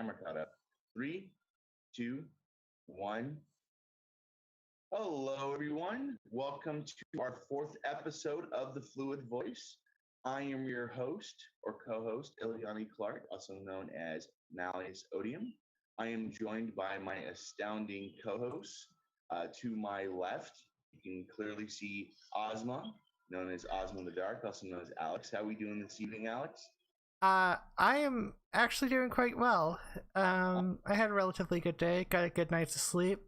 camera caught up. 3, 2, 1. Hello, everyone. Welcome to our 4th episode of The Fluid Voice. I am your host or co-host, Ileani Clark, also known as Malleus Odium. I am joined by my astounding co-hosts. To my left, you can clearly see Ozma, known as Ozma in the Dark, also known as Alex. How are we doing this evening, Alex? I am actually doing quite well. I had a relatively good day, got a good night's sleep.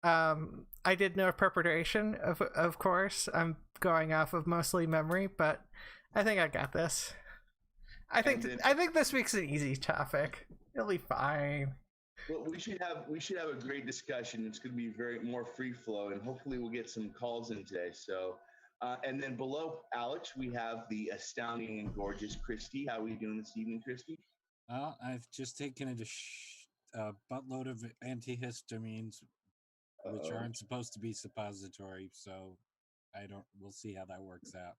I did no preparation, of course. I'm going off of mostly memory, but I think I got this. I think this week's an easy topic. It'll be fine. Well, we should have a great discussion. It's going to be very more free flow, and hopefully we'll get some calls in today. So, and then below Alex, we have the astounding and gorgeous Christy. How are we doing this evening, Christy? I've just taken a buttload of antihistamines, which aren't supposed to be suppository. So we'll see how that works out.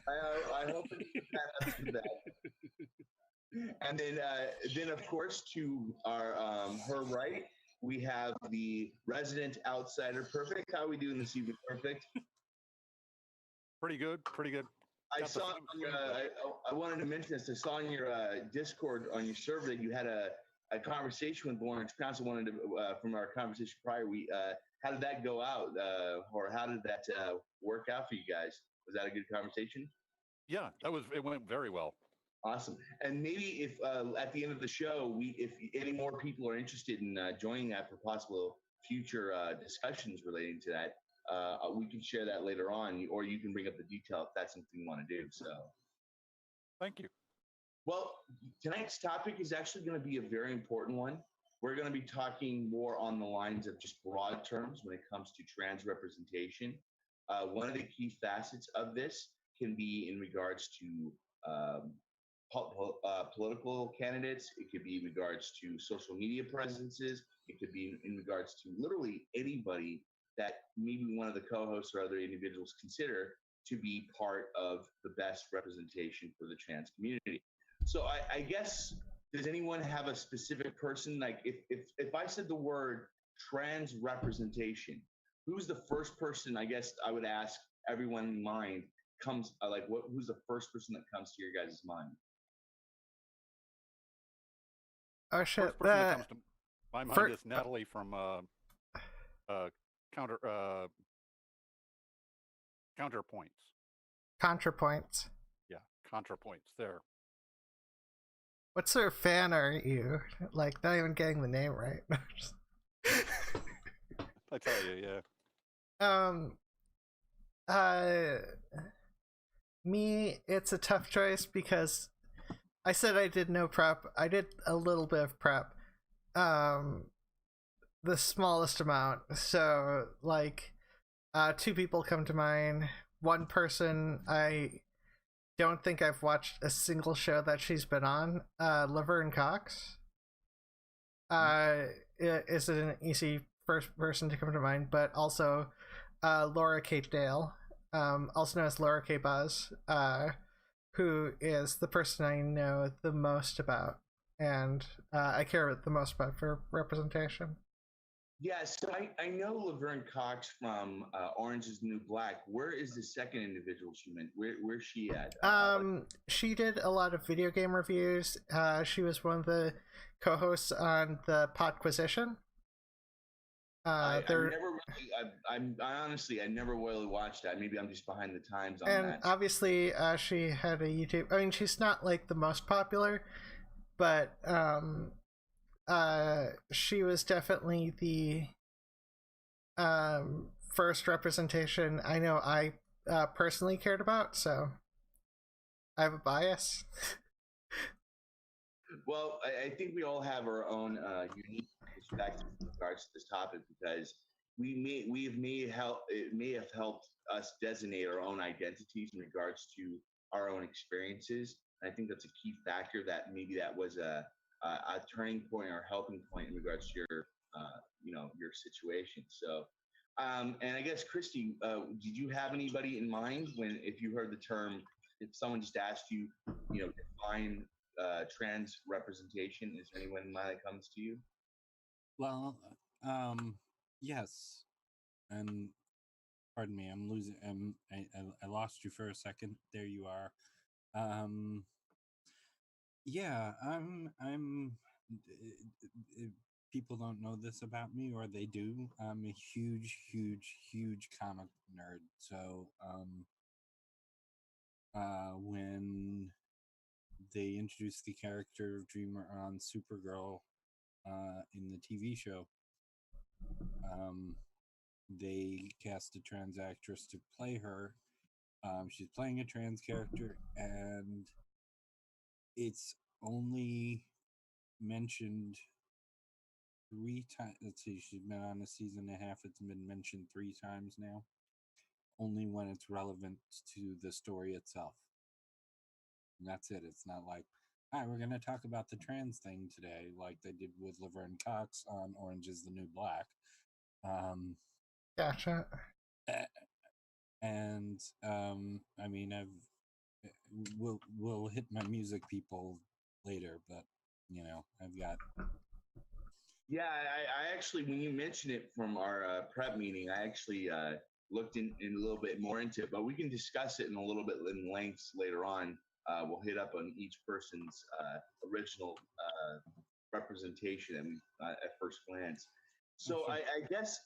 I hope it's not that. And then of course, to our her right, we have the resident outsider, Perfict. How are we doing this evening, Perfict? Pretty good. I saw. I wanted to mention this. I saw on your Discord on your server that you had a conversation with Lawrence Krause. I wanted to from our conversation prior. How did that go out, or how did that work out for you guys? Was that a good conversation? Yeah, it went very well. Awesome. And maybe if at the end of the show, if any more people are interested in joining that for possible future discussions relating to that, we can share that later on, or you can bring up the detail if that's something you want to do. So, thank you. Well, tonight's topic is actually going to be a very important one. We're going to be talking more on the lines of just broad terms when it comes to trans representation. One of the key facets of this can be in regards to political candidates. It could be in regards to social media presences. It could be in regards to literally anybody that maybe one of the co-hosts or other individuals consider to be part of the best representation for the trans community. So I guess, does anyone have a specific person? Like if I said the word trans representation, who's the first person, I guess I would ask everyone in mind, who's the first person that comes to your guys' mind? Oh shit! First person that comes to my mind is Natalie from Counterpoints. ContraPoints. Yeah, ContraPoints. There. What sort of fan are you? Like, not even getting the name right. I tell you, yeah. Me, it's a tough choice because I said I did no prep. I did a little bit of prep. The smallest amount. So, like, 2 people come to mind. One person, I don't think I've watched a single show that she's been on. Laverne Cox is an easy first person to come to mind, but also Laura Kate Dale, also known as Laura K. Buzz, who is the person I know the most about and I care the most about for representation. Yeah, so I know Laverne Cox from Orange is the New Black. Where is the second individual she meant? Where's she at? She did a lot of video game reviews. She was one of the co-hosts on the Podquisition. I honestly never really watched that. Maybe I'm just behind the times on that. And obviously, she had a YouTube. I mean, she's not like the most popular, but she was definitely the first representation I know I personally cared about, so I have a bias. Well, I think we all have our own unique perspectives in regards to this topic, because it may have helped us designate our own identities in regards to our own experiences. And I think that's a key factor that maybe that was a turning point or helping point in regards to your situation. So, and I guess Christy, did you have anybody in mind if you heard the term? If someone just asked you, define trans representation? Is there anyone in mind that comes to you? Well, yes, and pardon me, I'm losing. I lost you for a second. There you are. Yeah, I'm. People don't know this about me, or they do. I'm a huge comic nerd. So, when they introduced the character of Dreamer on Supergirl, in the TV show, they cast a trans actress to play her. She's playing a trans character, and it's only mentioned 3 times. Let's see, she's been on a season and a half. It's been mentioned 3 times now. Only when it's relevant to the story itself. And that's it. It's not like, hi, we're going to talk about the trans thing today, like they did with Laverne Cox on Orange is the New Black. Gotcha. And I mean, we'll hit my music people later, but you know, I've got. Yeah, I actually, when you mentioned it from our prep meeting, I actually looked in a little bit more into it, but we can discuss it in a little bit in lengths later on. We'll hit up on each person's original representation at first glance. So Okay.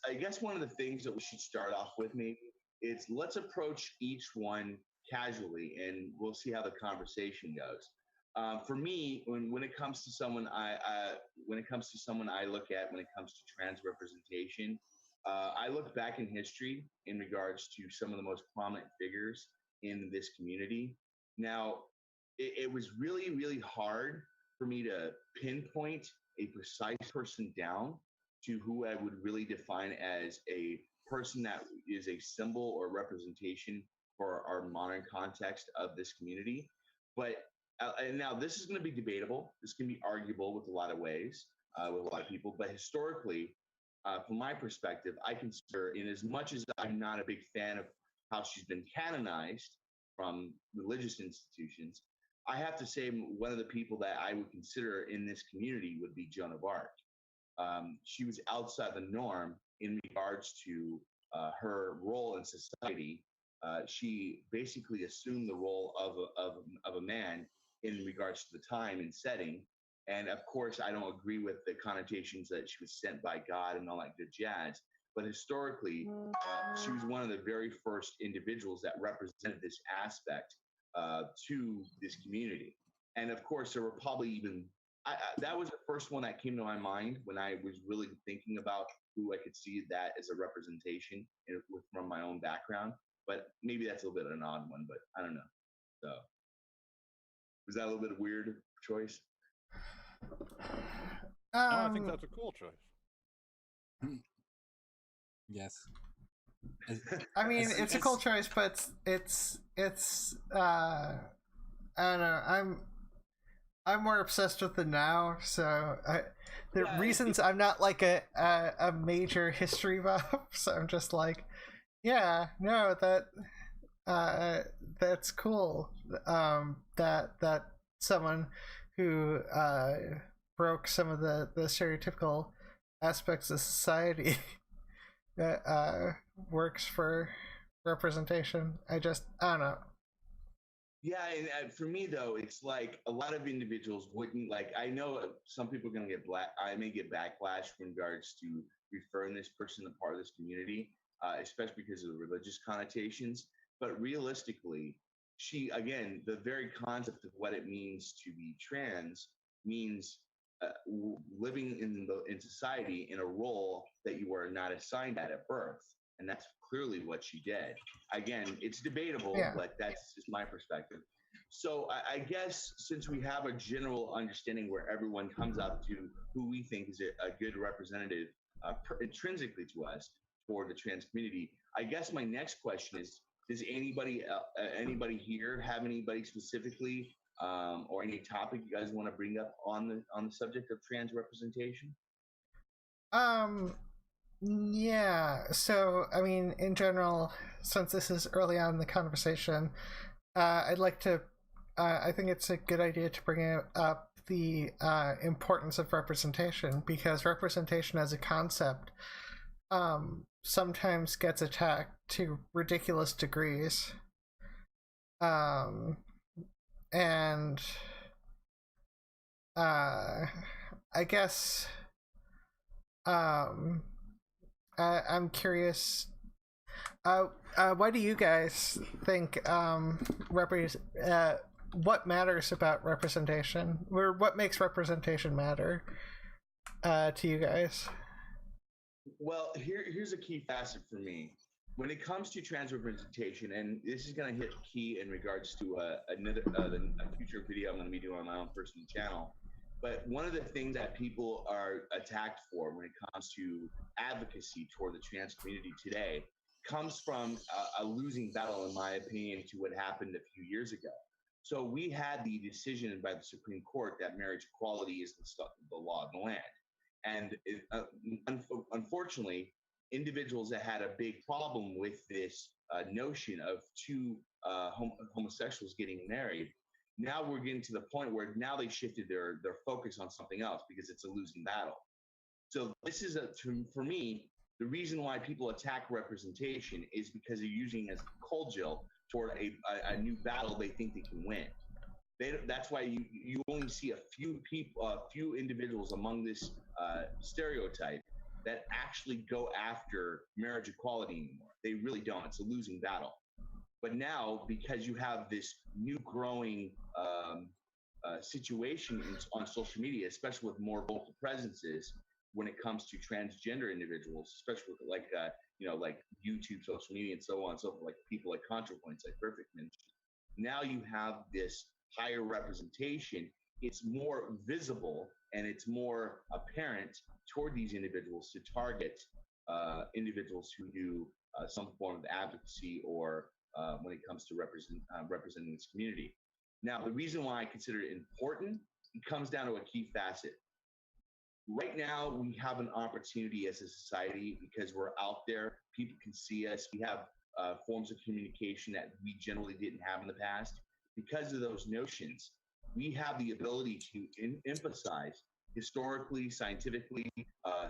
I guess one of the things that we should start off with maybe is let's approach each one casually, and we'll see how the conversation goes. For me, when it comes to someone I look at when it comes to trans representation, I look back in history in regards to some of the most prominent figures in this community. Now, it was really hard for me to pinpoint a precise person down to who I would really define as a person that is a symbol or representation for our modern context of this community. But and now this is going to be debatable. This can be arguable with a lot of ways, with a lot of people. But historically, from my perspective, I consider, in as much as I'm not a big fan of how she's been canonized from religious institutions, I have to say one of the people that I would consider in this community would be Joan of Arc. She was outside the norm in regards to her role in society. She basically assumed the role of a man in regards to the time and setting. And of course, I don't agree with the connotations that she was sent by God and all that good jazz. But historically, she was one of the very first individuals that represented this aspect to this community. And of course, there were probably even that was the first one that came to my mind when I was really thinking about who I could see that as a representation from my own background. But maybe that's a little bit of an odd one, but I don't know. So was that a little bit of weird choice? No, I think that's a cool choice. Yes. I mean, it's a cool choice, but it's I don't know. I'm more obsessed with the now, so the reasons I'm not like a major history buff, so I'm just like, yeah, no, that's cool. That someone who broke some of the stereotypical aspects of society that works for representation. I don't know. Yeah, and for me though, it's like a lot of individuals wouldn't like. I know some people are going to get I may get backlash in regards to referring this person to part of this community, especially because of the religious connotations. But realistically, again, the very concept of what it means to be trans means living in society in a role that you are not assigned at birth, and that's clearly what she did. Again, it's debatable, but that's just my perspective. So I guess since we have a general understanding where everyone comes up to who we think is a good representative intrinsically to us for the trans community, I guess my next question is: does anybody here have anybody specifically or any topic you guys want to bring up on the subject of trans representation? Yeah, so I mean, in general, since this is early on in the conversation, I'd like to I think it's a good idea to bring up the importance of representation, because representation as a concept sometimes gets attacked to ridiculous degrees. And I guess I'm curious. Why do you guys think what matters about representation, or what makes representation matter to you guys? Well, here's a key facet for me. When it comes to trans representation, and this is going to hit key in regards to a future video I'm going to be doing on my own personal channel. But one of the things that people are attacked for when it comes to advocacy toward the trans community today comes from a losing battle, in my opinion, to what happened a few years ago. So we had the decision by the Supreme Court that marriage equality is the law of the land. And unfortunately, individuals that had a big problem with this notion of two homosexuals getting married, now we're getting to the point where now they shifted their focus on something else because it's a losing battle. So this is, for me, the reason why people attack representation is because they're using it as a cudgel toward a new battle they think they can win. That's why you only see a few people, a few individuals among this stereotype that actually go after marriage equality anymore. They really don't. It's a losing battle. But now, because you have this new growing situation on social media, especially with more vocal presences when it comes to transgender individuals, especially with like YouTube, social media, and so on and so forth, like people like ContraPoints, like Perfict mentioned. Now you have this higher representation. It's more visible and it's more apparent toward these individuals to target individuals who do some form of advocacy or when it comes to representing this community. Now, the reason why I consider it important, it comes down to a key facet. Right now, we have an opportunity as a society because we're out there. People can see us. We have forms of communication that we generally didn't have in the past. Because of those notions, we have the ability to emphasize historically, scientifically,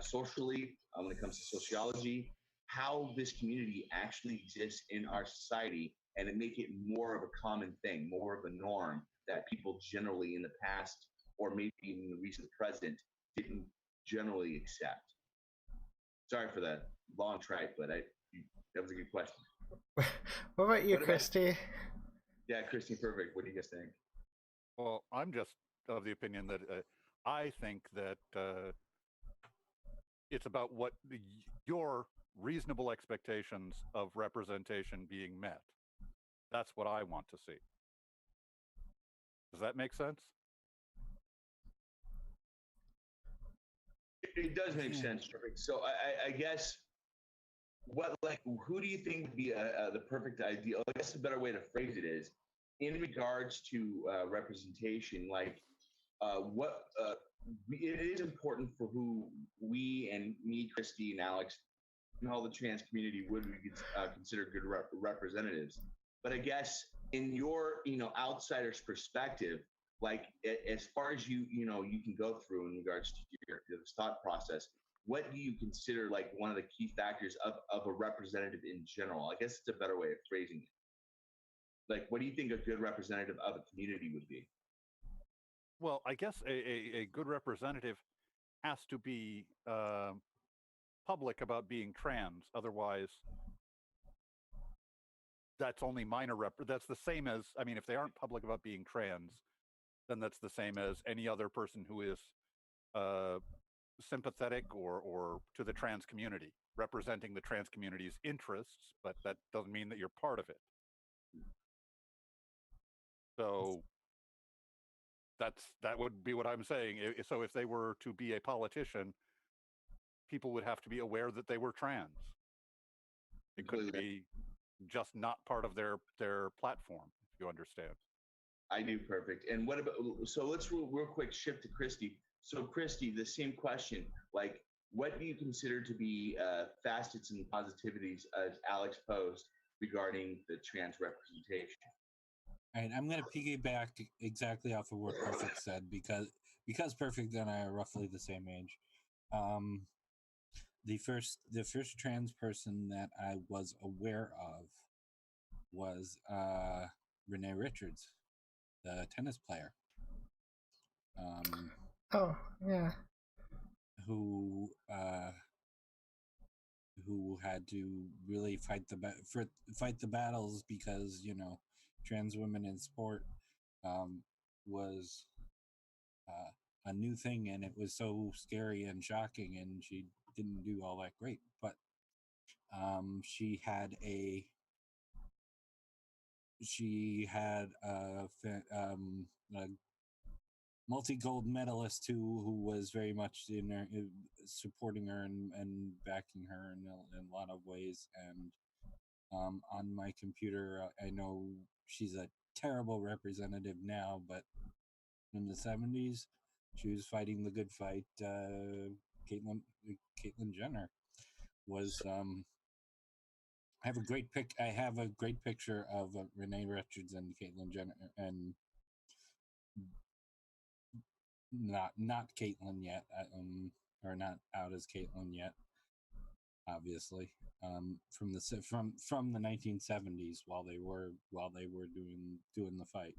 socially, when it comes to sociology, how this community actually exists in our society, and it make it more of a common thing, more of a norm that people generally in the past, or maybe even in the recent present, didn't generally accept. Sorry for that long trite, but that was a good question. What about you, Christy? Yeah, Christy, Perfict. What do you guys think? Well, I'm just of the opinion that I think that it's about what your reasonable expectations of representation being met. That's what I want to see. Does that make sense? It does make sense, Perfect. So I guess who do you think would be the perfect ideal? I guess a better way to phrase it is, in regards to representation, it is important for who we and me, Christy and Alex, and all the trans community would consider good representatives. But I guess in your outsider's perspective, like as far as you can go through in regards to your thought process, what do you consider like one of the key factors of a representative in general? I guess it's a better way of phrasing it. Like, what do you think a good representative of a community would be? Well, I guess a good representative has to be public about being trans. Otherwise, that's only minor that's the same as, I mean, if they aren't public about being trans, then that's the same as any other person who is sympathetic or to the trans community, representing the trans community's interests, but that doesn't mean that you're part of it. So that would be what I'm saying. So if they were to be a politician, people would have to be aware that they were trans. It couldn't be just not part of their platform, if you understand. I do, Perfect. And what about, so let's real quick shift to Christy. So Christy, the same question, like, what do you consider to be facets and positivities as Alex posed regarding the trans representation? All right, I'm going to piggyback exactly off of what Perfict said because Perfict and I are roughly the same age. The first trans person that I was aware of was Renee Richards, the tennis player. Oh yeah. Who had to really fight the battles because trans women in sport was a new thing, and it was so scary and shocking, and she didn't do all that great. But she had a multi-gold medalist who was very much in her, supporting her and backing her in a lot of ways. And on my computer, I know she's a terrible representative now, but in the 70s, she was fighting the good fight. Caitlyn Jenner was. I have a great picture of Renee Richards and Caitlyn Jenner, and not Caitlyn yet, or not out as Caitlyn yet, obviously. From the 1970s while they were doing the fight.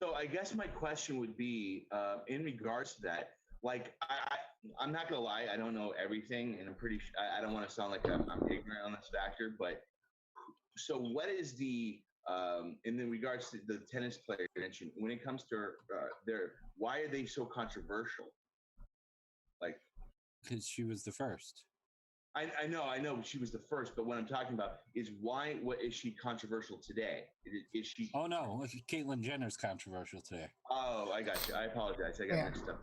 So I guess my question would be, in regards to that, like I'm not gonna lie, I don't know everything, and I'm pretty. I don't want to sound like I'm ignorant on this factor, but so what is the in regards to the tennis player mentioned when it comes to why are they so controversial? Like, because she was the first. I know she was the first, but what I'm talking about is what is she controversial today? Is she? Oh no, Caitlyn Jenner's controversial today. Oh, I got you. I apologize. I got mixed up.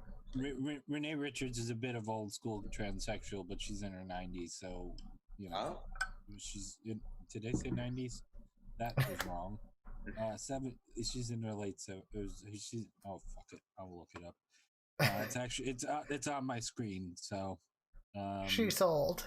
Renee Richards is a bit of old school transsexual, but she's in her 90s, so she's in. Did I say 90s? That was wrong. She's in her late. So she's. Oh fuck it, I'll look it up. It's actually it's on my screen. So. She's old.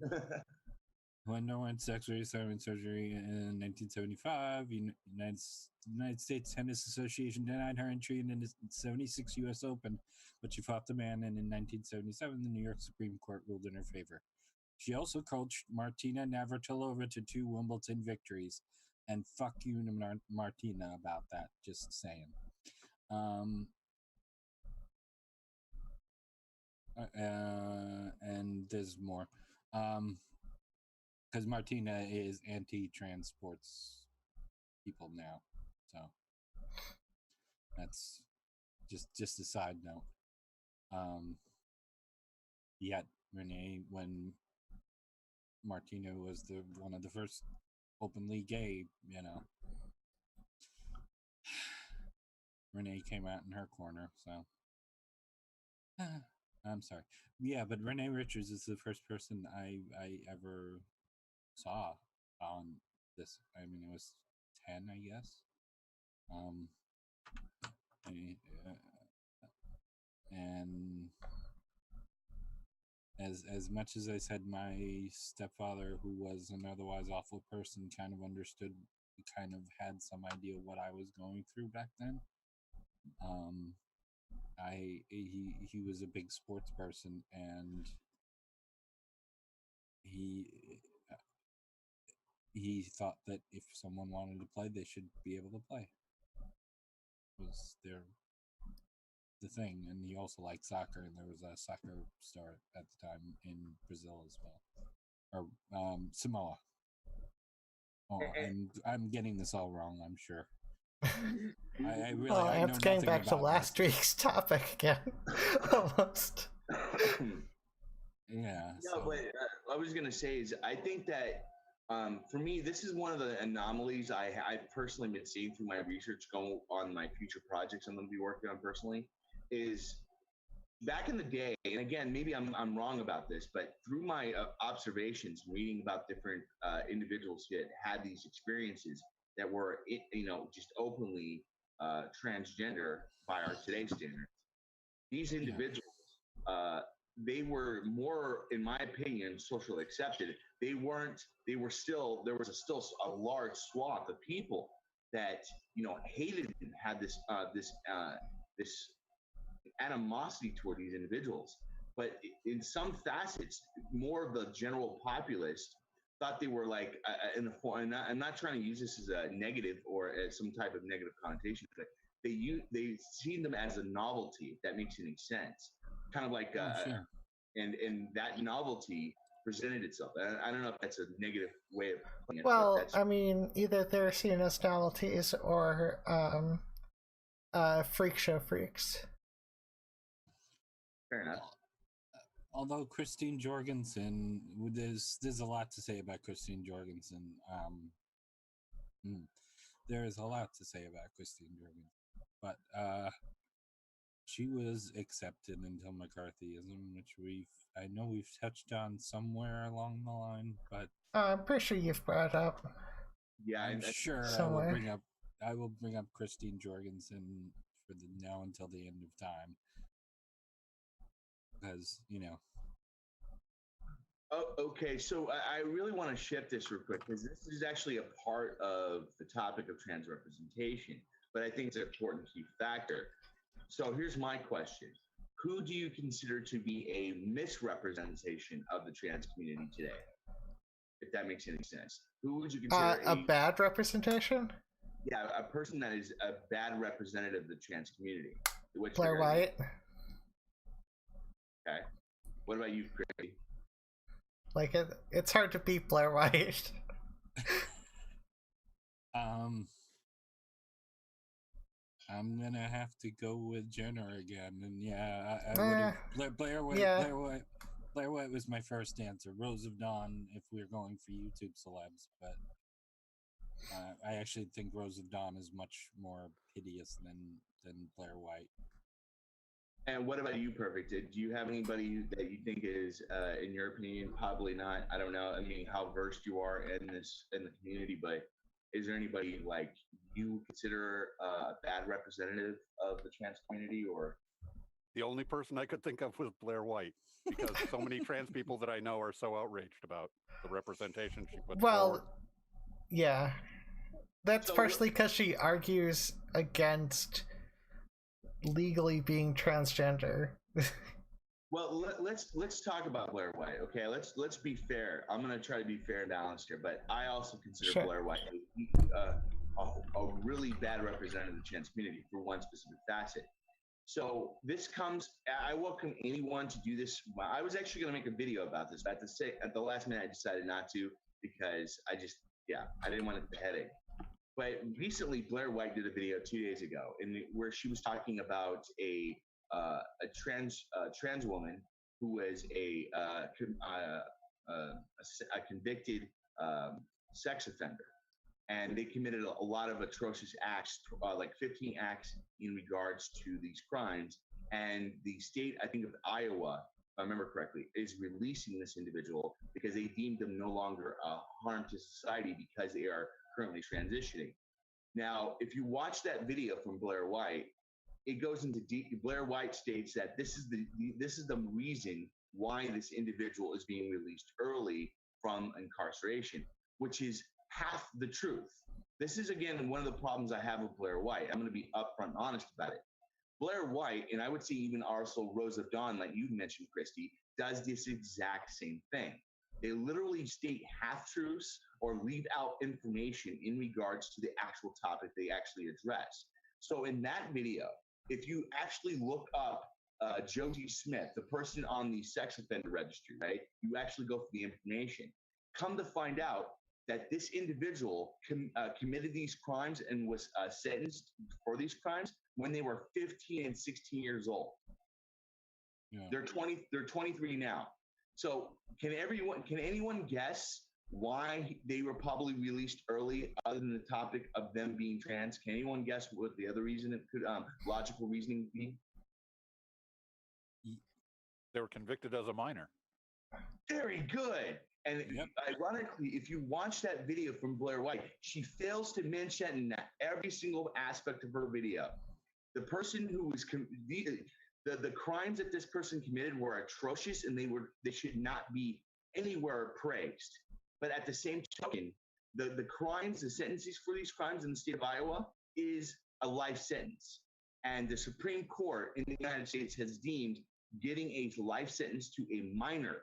Who underwent sex reassignment surgery in 1975, United States Tennis Association denied her entry in the 76 U.S. Open, but she fought the man, and in 1977, the New York Supreme Court ruled in her favor. She also coached Martina Navratilova to 2 Wimbledon victories, and fuck you to Martina about that, just saying. And there's more. Because Martina is anti-trans sports people now, so that's just a side note. Yet Renee, when Martina was one of the first openly gay, Renee came out in her corner. So I'm sorry, yeah, but Renee Richards is the first person I ever saw on this. I mean, it was 10, I guess. And as much as I said my stepfather, who was an otherwise awful person, kind of understood, kind of had some idea what I was going through back then. He was a big sports person, and he thought that if someone wanted to play, they should be able to play. Was the thing. And he also liked soccer, and there was a soccer star at the time in Brazil as well, or Samoa. Oh, I'm getting this all wrong, I'm sure. I really it's getting back to last week's topic again. Almost. Yeah. No, but I was gonna say is I think that for me, this is one of the anomalies I've personally been seeing through my research going on my future projects I'm going to be working on personally. Is back in the day, and again, maybe I'm wrong about this, but through my observations, reading about different individuals that had these experiences that were, just openly transgender by our today's standards, these individuals, they were more, in my opinion, socially accepted. They weren't. They were still. There was still a large swath of people that hated and had this animosity toward these individuals. But in some facets, more of the general populace thought they were like in the form. And I'm not trying to use this as a negative or as some type of negative connotation, but they seen them as a novelty. If that makes any sense, kind of like Sure. and that novelty presented itself. I don't know if that's a negative way of putting it. Well, I mean, either they're seen as novelties or freak show freaks. Fair enough. Although Christine Jorgensen, there's a lot to say about Christine Jorgensen. There is a lot to say about Christine Jorgensen, but she was accepted until McCarthyism, which I know we've touched on somewhere along the line, but I'm pretty sure you've brought up. Yeah, I'm sure somewhere. I will bring up Christine Jorgensen for the now until the end of time. Because, Oh, okay, so I really want to shift this real quick because this is actually a part of the topic of trans representation, but I think it's an important key factor. So here's my question. Who do you consider to be a misrepresentation of the trans community today? If that makes any sense. Who would you consider a bad representation? Yeah, a person that is a bad representative of the trans community. Blair White. Okay. What about you, Christy? Like it's hard to beat Blair White. I'm gonna have to go with Jenner again, and yeah, I would Blair White. Yeah. Blair White was my first answer. Rose of Dawn, if we're going for YouTube celebs, but I actually think Rose of Dawn is much more hideous than Blair White. And what about you, Perfict? Do you have anybody that you think is, in your opinion, probably not? I don't know. I mean, how versed you are in the community, but is there anybody like you consider a bad representative of the trans community, or? The only person I could think of was Blair White, because so many trans people that I know are so outraged about the representation she put forward. Yeah, that's partially because she argues against legally being transgender. Well, let's talk about Blair White. Okay, let's be fair. I'm gonna try to be fair and balanced here, but I also consider Blair White a really bad representative of the trans community for one specific facet. So this comes. I welcome anyone to do this. I was actually going to make a video about this, but at the last minute, I decided not to because I didn't want the headache. But recently, Blair White did a video 2 days ago, where she was talking about a trans woman who was a convicted sex offender, and they committed a lot of atrocious acts, like 15 acts in regards to these crimes. And the state, I think of Iowa, if I remember correctly, is releasing this individual because they deemed them no longer a harm to society because they are currently transitioning. Now, if you watch that video from Blair White, it goes into deep. Blair White states that this is the reason why this individual is being released early from incarceration, which is half the truth. This is, again, one of the problems I have with Blair White. I'm going to be upfront and honest about it. Blair White, and I would say even also Rose of Dawn, like you mentioned, Christy, does this exact same thing. They literally state half-truths or leave out information in regards to the actual topic they actually address. So in that video, if you actually look up Josie Smith, the person on the sex offender registry, right? You actually go for the information. Come to find out that this individual committed these crimes and was sentenced for these crimes when they were 15 and 16 years old. Yeah. They're 23 now. So can anyone guess why they were probably released early, other than the topic of them being trans? Can anyone guess what the other reason it could, logical reasoning be? They were convicted as a minor. Very good. And ironically, if you watch that video from Blair White, she fails to mention every single aspect of her video. The person who was The crimes that this person committed were atrocious, and they should not be anywhere praised. But at the same token, the crimes, the sentences for these crimes in the state of Iowa is a life sentence. And the Supreme Court in the United States has deemed getting a life sentence to a minor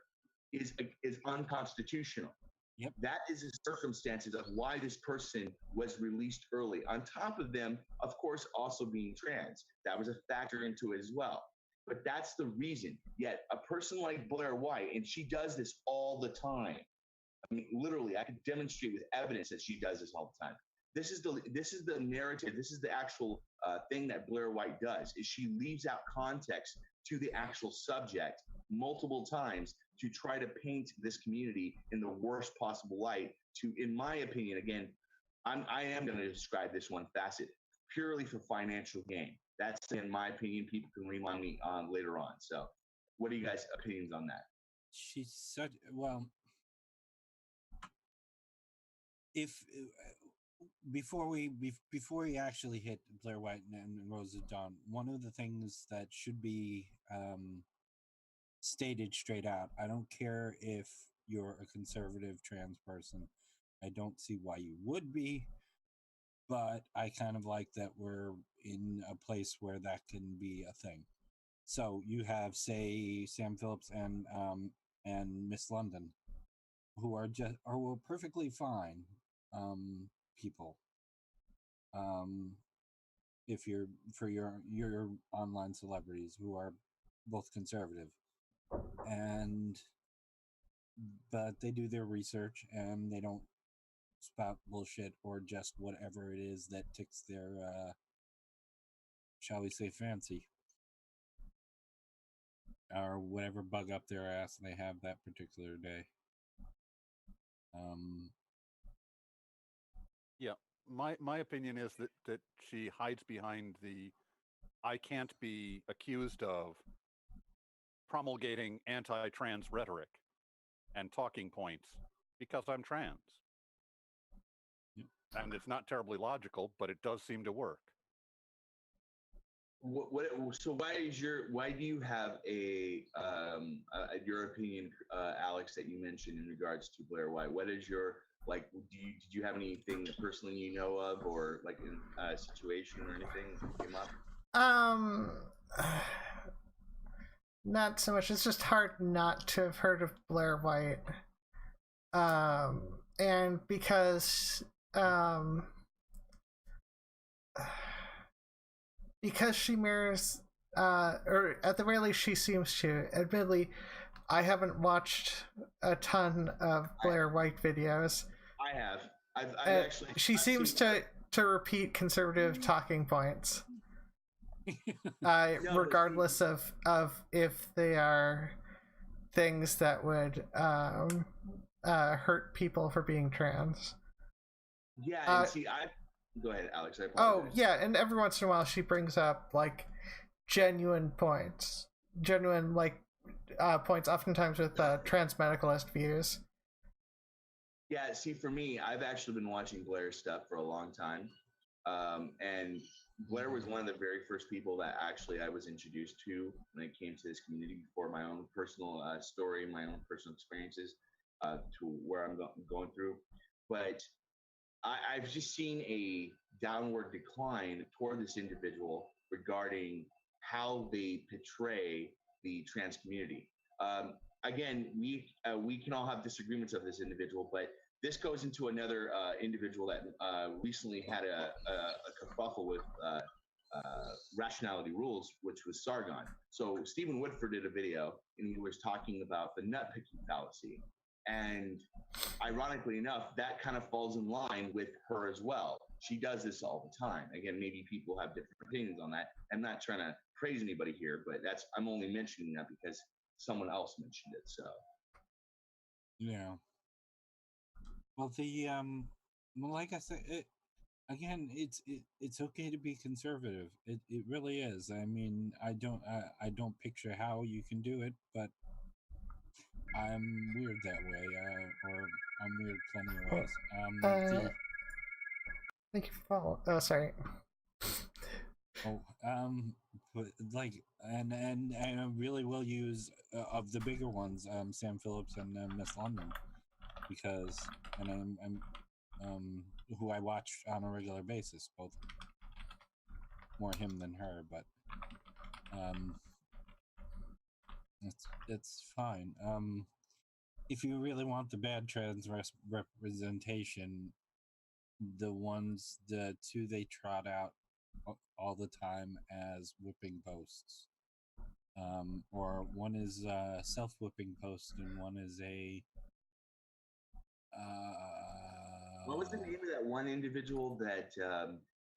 is unconstitutional. Yep. That is the circumstances of why this person was released early. On top of them, of course, also being trans. That was a factor into it as well. But that's the reason. Yet a person like Blair White, and she does this all the time. I mean, literally, I could demonstrate with evidence that she does this all the time. This is the narrative. This is the actual thing that Blair White does. Is she leaves out context to the actual subject multiple times to try to paint this community in the worst possible light. To, in my opinion, again, I am going to describe this one facet purely for financial gain. That's, in my opinion. People can remind me on later on. So, what are you guys' opinions on that? She's such well. If before we actually hit Blair White and Rosa Dawn, one of the things that should be stated straight out: I don't care if you're a conservative trans person. I don't see why you would be, but I kind of like that we're in a place where that can be a thing. So you have, say, Sam Phillips and Miss London, who are perfectly fine people. If you're for your online celebrities who are both conservative, but they do their research and they don't spout bullshit or just whatever it is that ticks their shall we say fancy, or whatever bug up their ass they have that particular day. Yeah, my opinion is that she hides behind the I can't be accused of promulgating anti-trans rhetoric and talking points because I'm trans. Yep. And it's not terribly logical, but it does seem to work. So why do you have your opinion, Alex, that you mentioned in regards to Blair White? What is your, like, did you have anything that personally you know of, or like in a situation or anything that came up? Not so much. It's just hard not to have heard of Blair White. And because she mirrors, or at the very least she seems to. Admittedly, I haven't watched a ton of Blair White videos. I have. I've actually. She seems to repeat conservative talking points. Regardless of if they are things that would hurt people for being trans. Yeah, and go ahead, Alex. I apologize. Oh yeah, and every once in a while she brings up like genuine points, oftentimes with trans medicalist views. Yeah, see, for me, I've actually been watching Blair's stuff for a long time, and Blair was one of the very first people that actually I was introduced to when it came to this community, before my own personal story, my own personal experiences to where I'm going through. But I've just seen a downward decline toward this individual regarding how they portray the trans community. Again, we can all have disagreements of this individual, but this goes into another individual that recently had a kerfuffle with Rationality Rules, which was Sargon. So Stephen Woodford did a video, and he was talking about the nut picking fallacy. And ironically enough, that kind of falls in line with her as well. She does this all the time. Again, maybe people have different opinions on that. I'm not trying to praise anybody here, but I'm only mentioning that because someone else mentioned it. So yeah. Well, like I said, it's okay to be conservative. It really is. I mean, I don't picture how you can do it, but I'm weird that way, or I'm weird plenty of ways. Thank you for following. Oh, sorry. but like, and I really will use of the bigger ones, Sam Phillips and Miss London, because I'm who I watch on a regular basis, both more him than her, but it's fine. If you really want the bad trans representation, the two they trot out all the time as whipping posts, or one is a self-whipping post and one is a what was the name of that one individual that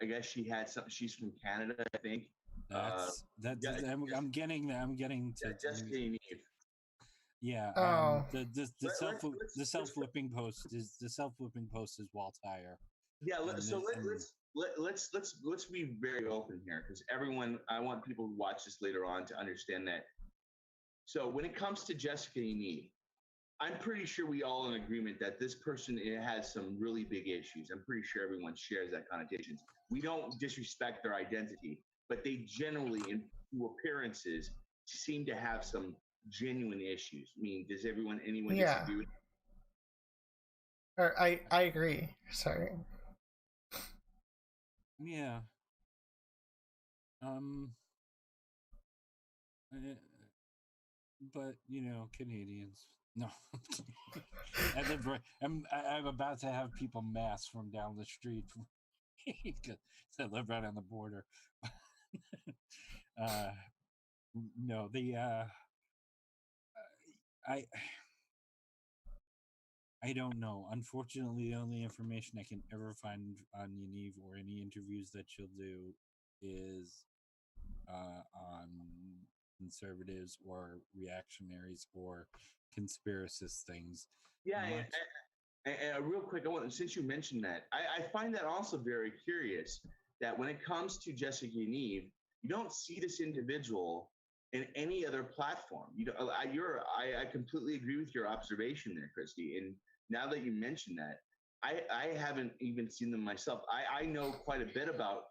I guess she had some? She's from Canada, I think. that's I'm getting to Jessica Eve. yeah. Oh. The self whipping post is Walt Heyer. Yeah. Let's be very open here, because everyone, I want people who watch this later on to understand that. So when it comes to Jessica Eve, I'm pretty sure we all in agreement that this person has some really big issues. I'm pretty sure everyone shares that connotations. We don't disrespect their identity, but they generally, in appearances, seem to have some genuine issues. I mean, does anyone disagree with? Or I agree. Sorry. Yeah. But Canadians. No, I'm about to have people mass from down the street because I live right on the border. No, I don't know. Unfortunately, the only information I can ever find on Yaniv or any interviews that she'll do is on conservatives or reactionaries or conspiracist things. Yeah, and real quick, since you mentioned that, I find that also very curious that when it comes to Jessica Eve, you don't see this individual in any other platform. I completely agree with your observation there, Christy. And now that you mention that, I haven't even seen them myself. I know quite a bit about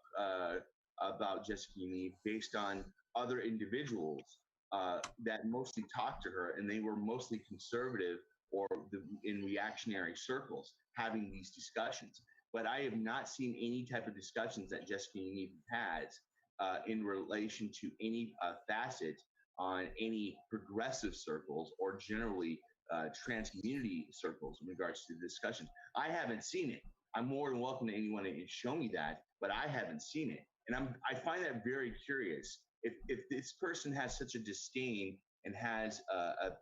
Jessica Eve based on other individuals that mostly talked to her, and they were mostly conservative or in reactionary circles having these discussions. But I have not seen any type of discussions that Jessica Eve has in relation to any facet on any progressive circles or generally trans community circles in regards to the discussions. I haven't seen it. I'm more than welcome to anyone to show me that, but I haven't seen it. And I find that very curious. If this person has such a disdain and has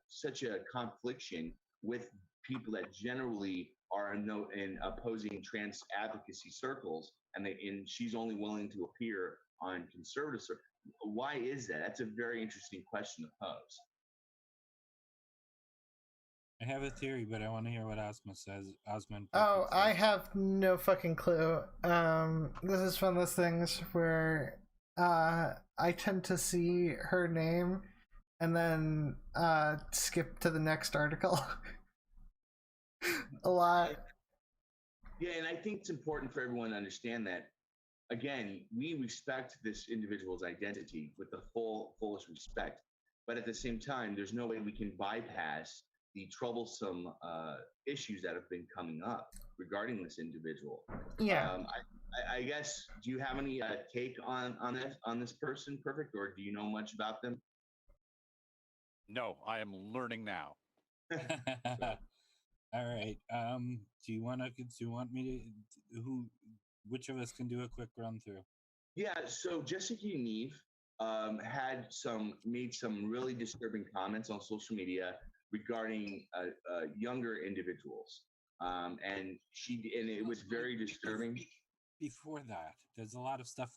such a confliction with people that generally are in opposing trans advocacy circles, and she's only willing to appear on conservative circles, why is that? That's a very interesting question to pose. I have a theory, but I want to hear what Ozma says. Ozma. Oh, I have no fucking clue. This is one of those things where I tend to see her name and then skip to the next article a lot. Yeah, and I think it's important for everyone to understand that, again, we respect this individual's identity with the fullest respect. But at the same time, there's no way we can bypass the troublesome issues that have been coming up regarding this individual. Yeah. I guess, do you have any take on this person, Perfict, or do you know much about them? No, I am learning now. All right. Do you want me to which of us can do a quick run through? Yeah. So Jessica Eve made some really disturbing comments on social media regarding younger individuals, and it was very disturbing. Before that, there's a lot of stuff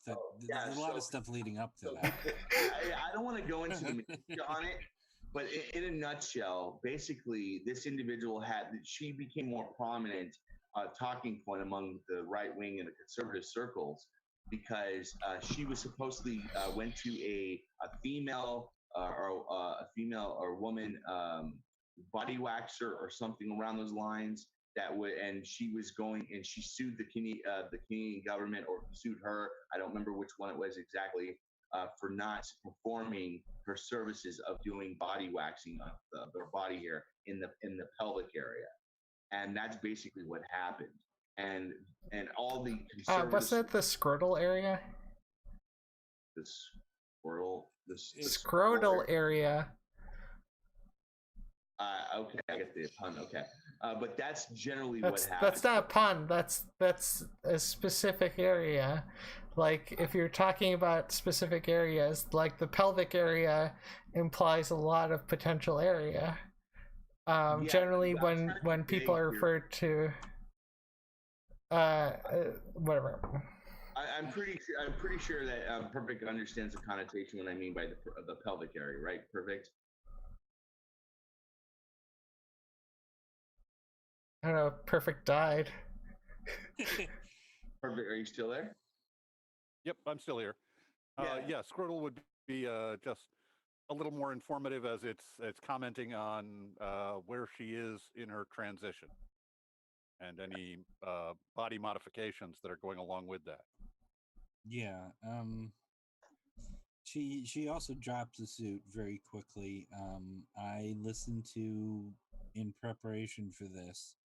stuff leading up to that. I don't want to go into the material on it, but in a nutshell, basically, this individual she became more prominent talking point among the right wing and the conservative circles because she was supposedly went to a female or woman body waxer or something around those lines and she was going and she sued the Canadian government or sued her. I don't remember which one it was exactly. for not performing her services of doing body waxing of their body hair in the pelvic area, and that's basically what happened. And all the conservatives. Wasn't it the scrotal area? The scrotal area. Okay, I get the pun. Okay, but that's generally what happens. That's not a pun. That's a specific area. Like if you're talking about specific areas, like the pelvic area implies a lot of potential area. Generally, when people are referred to, whatever. I'm pretty sure that Perfict understands the connotation when I mean by the pelvic area, right? Perfict. I don't know. Perfict died. Perfict, are you still there? Yep, I'm still here. Yeah, scrotal would be just a little more informative, as it's commenting on where she is in her transition and any body modifications that are going along with that. Yeah. She also dropped the suit very quickly. I listened to, in preparation for this,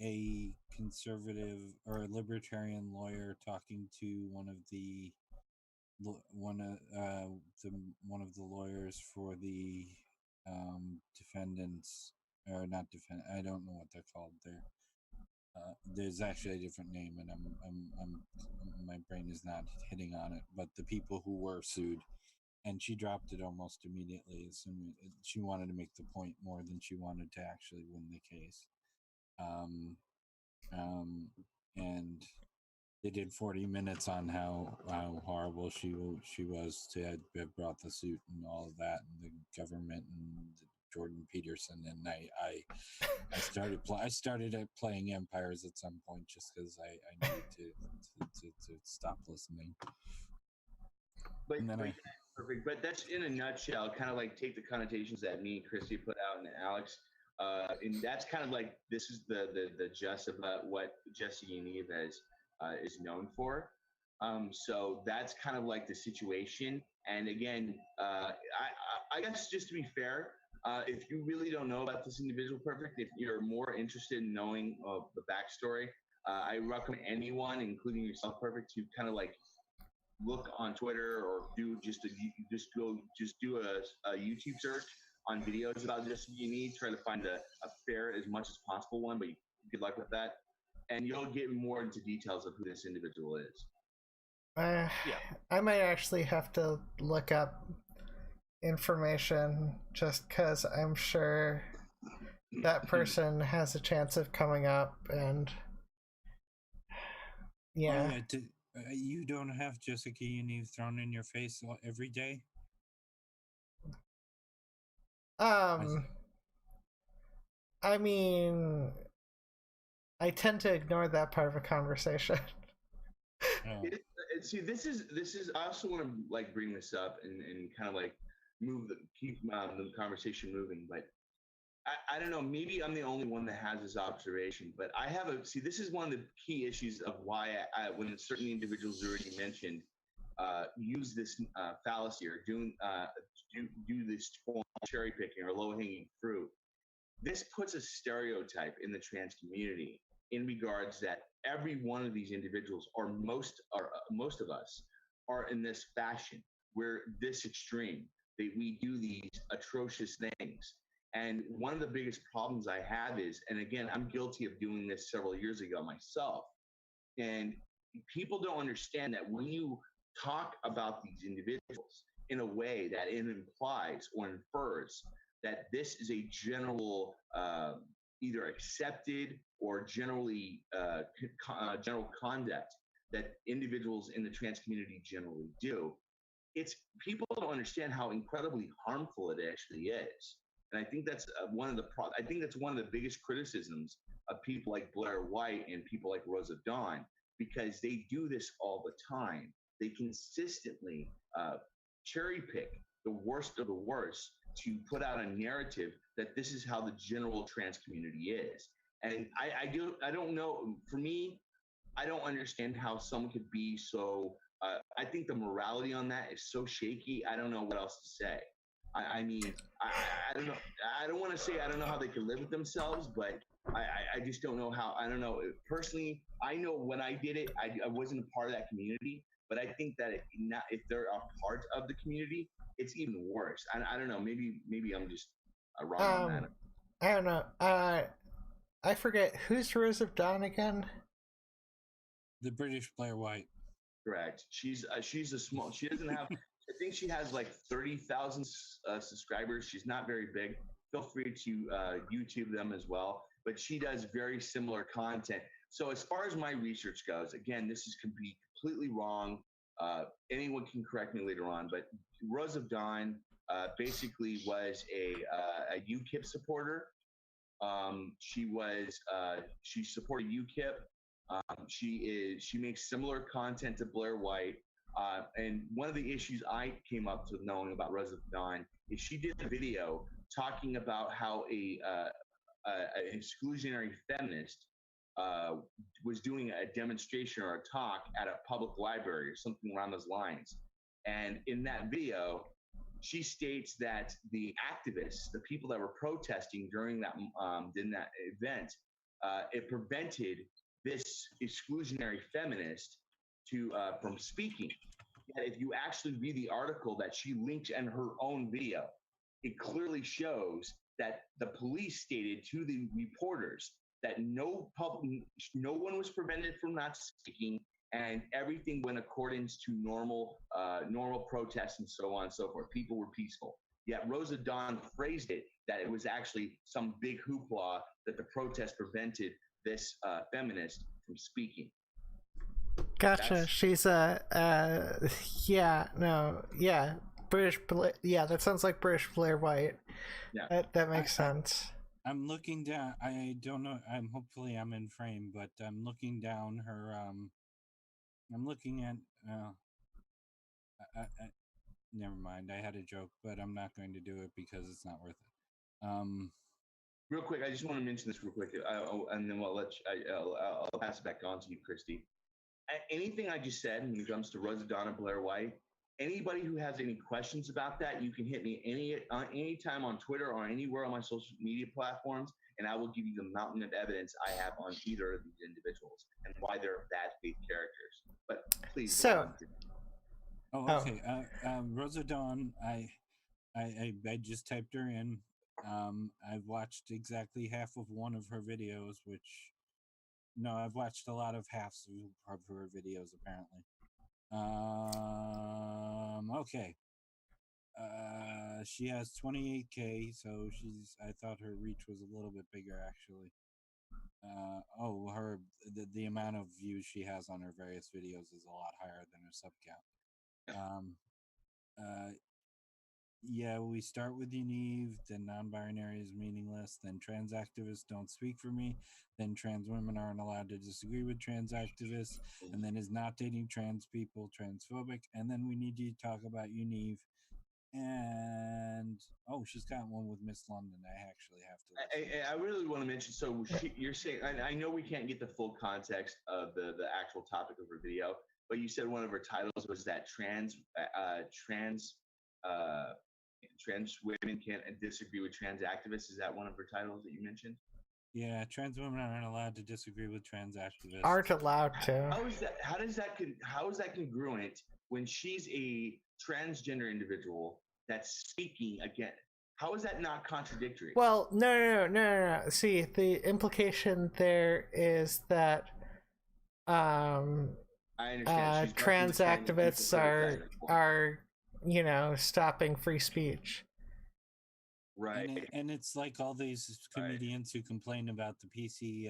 a conservative or a libertarian lawyer talking to one of the lawyers for the defendants, or not defend. I don't know what they're called. There's actually a different name, and I'm my brain is not hitting on it. But the people who were sued, and she dropped it almost immediately. As soon as she wanted to make the point more than she wanted to actually win the case. And they did 40 minutes on how horrible she was to have brought the suit and all of that, and the government and Jordan Peterson. And I started playing Empires at some point just because I needed to stop listening. But that's in a nutshell, kind of like take the connotations that me and Christy put out and Alex. And that's kind of like, this is the gist about what Jesse Yaniv is known for. So that's kind of like the situation. And again, I guess just to be fair, if you really don't know about this individual Perfict, if you're more interested in knowing the backstory, I recommend anyone, including yourself, Perfict, to kind of like look on Twitter or do do a YouTube search on videos about Jesse Yaniv. Try to find a fair as much as possible one, but good luck with that. And you'll get more into details of who this individual is. Yeah. I might actually have to look up information just because I'm sure that person has a chance of coming up, and yeah. You don't have Jessica Yaniv thrown in your face every day? I mean, I tend to ignore that part of a conversation. See, this is. I also want to like bring this up and kind of like keep the conversation moving. But I don't know. Maybe I'm the only one that has this observation. But I have this is one of the key issues of why when certain individuals already mentioned use this fallacy or do this form of cherry picking or low hanging fruit. This puts a stereotype in the trans community in regards that every one of these individuals, or most of us, are in this fashion. We're this extreme. We do these atrocious things. And one of the biggest problems I have is, and again, I'm guilty of doing this several years ago myself, and people don't understand that when you talk about these individuals in a way that it implies or infers that this is a general, either accepted or generally general conduct that individuals in the trans community generally do. People don't understand how incredibly harmful it actually is, and I think that's one of the biggest criticisms of people like Blair White and people like Rosa Dawn, because they do this all the time. They consistently cherry pick the worst of the worst to put out a narrative that this is how the general trans community is. And I don't know. For me, I don't understand how someone could be so I think the morality on that is so shaky. I don't know what else to say. I mean, I don't know. I don't want to say I don't know how they can live with themselves, but I just don't know how. I don't know. Personally, I know when I did it, I wasn't a part of that community, but I think that if they're a part of the community, it's even worse. I don't know. Maybe I'm just wrong on that. I don't know. I forget who's Rose of Dawn again. The British Blair White. Correct. She's a small. She doesn't have. I think she has like 30,000 subscribers. She's not very big. Feel free to YouTube them as well. But she does very similar content. So as far as my research goes, again, this is can be completely wrong. Anyone can correct me later on. But Rose of Dawn basically was a UKIP supporter. She supported UKIP. She makes similar content to Blair White. And one of the issues I came up to knowing about Rose of Dawn is she did a video talking about how an exclusionary feminist was doing a demonstration or a talk at a public library or something around those lines. And in that video, she states that the activists, the people that were protesting during that event, it prevented this exclusionary feminist from speaking. Yet if you actually read the article that she links in her own video, it clearly shows that the police stated to the reporters that no one was prevented from not speaking, and everything went according to normal protests and so on and so forth. People were peaceful. Yet Rosa Dawn phrased it that it was actually some big hoopla that the protest prevented this feminist from speaking. Gotcha. She's British. Yeah, that sounds like British Blair White. Yeah, that makes sense. I'm looking down. I don't know. Hopefully I'm in frame, but I'm looking down her. I'm looking at. Never mind. I had a joke, but I'm not going to do it because it's not worth it. Real quick, I just want to mention this real quick, and then I'll pass it back on to you, Christy. Anything I just said when it comes to Rosa Dawn and Blair White, anybody who has any questions about that, you can hit me any time on Twitter or anywhere on my social media platforms, and I will give you the mountain of evidence I have on either of these individuals and why they're bad faith characters. But please. Okay. Rosa Dawn, I just typed her in. I've watched exactly half of one of her videos, I've watched a lot of halves of her videos apparently. Okay. She has 28K, so I thought her reach was a little bit bigger actually. The amount of views she has on her various videos is a lot higher than her sub count. We start with Unive, then non-binary is meaningless, then trans activists don't speak for me, then trans women aren't allowed to disagree with trans activists, and then is not dating trans people transphobic, and then we need to talk about Unive, and she's got one with Miss London. I actually have to I really want to mention, so you're saying, I know we can't get the full context of the actual topic of her video, but you said one of her titles was that trans women can't disagree with trans activists. Is that one of her titles that you mentioned? Yeah, trans women aren't allowed to disagree with trans activists. Aren't allowed to. How is that congruent when she's a transgender individual that's speaking again? How is that not contradictory? Well, no. See, the implication there is that I understand. Trans activists are stopping free speech. Right. And it's like all these comedians who complain about the PC.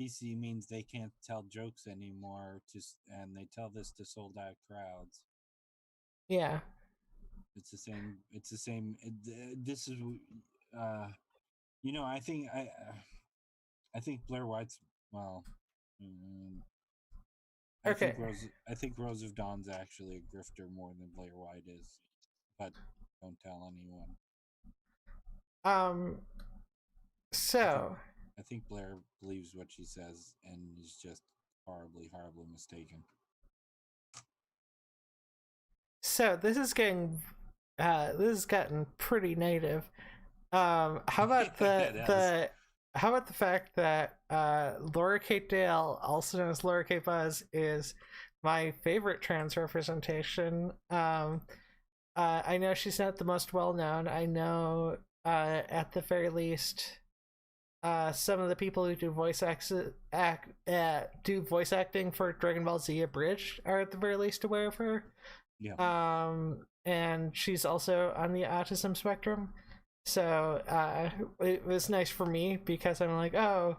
PC means they can't tell jokes anymore, and they tell this to sold out crowds. Yeah. It's the same. This is, I think Blair White's Okay. I think Rose of Dawn's actually a grifter more than Blair White is, but don't tell anyone. So I think Blair believes what she says and is just horribly, horribly mistaken. So this is getting this has gotten pretty negative. How about how about the fact that Laura Kate Dale, also known as Laura Kate Buzz, is my favorite trans representation. I know she's not the most well known. I know at the very least some of the people who do voice acting for Dragon Ball Z Abridged are at the very least aware of her. Yeah. And she's also on the autism spectrum. So it was nice for me because I'm like, oh,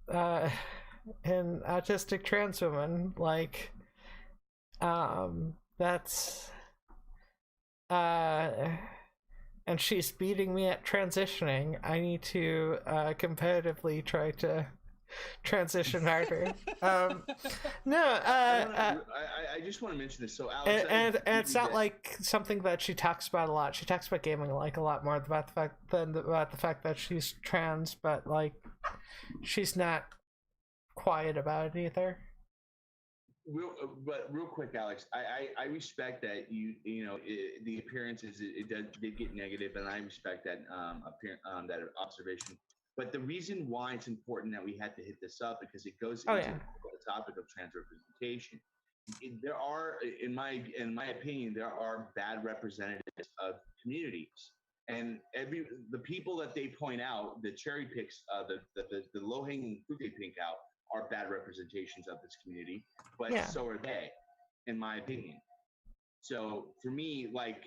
an autistic trans woman, like, that's and she's beating me at transitioning. I need to competitively try to transition harder. I just want to mention this. So, Alex, and it's not like something that she talks about a lot. She talks about gaming like a lot more about the fact that she's trans, but like she's not quiet about it either. Real quick, Alex, I respect that the appearances did get negative, and I respect that that observation. But the reason why it's important that we had to hit this up because it goes into the topic of trans representation. There are, in my opinion, there are bad representatives of communities, and the people that they point out, the cherry picks, the low hanging fruit they pick out, are bad representations of this community, but so are they, in my opinion. So for me, like,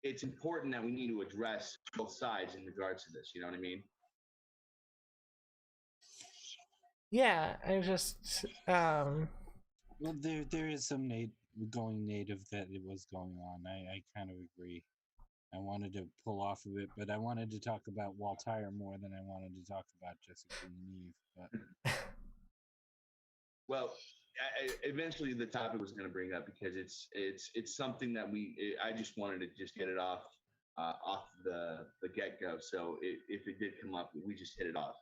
it's important that we need to address both sides in regards to this. You know what I mean? Yeah, I just well, there is some going native that it was going on. I kind of agree. I wanted to pull off of it, but I wanted to talk about Waltire more than I wanted to talk about Jessica and Eve. But well, eventually the topic was going to bring up because it's something that I just wanted to just get it off the get go. So if it did come up, we just hit it off.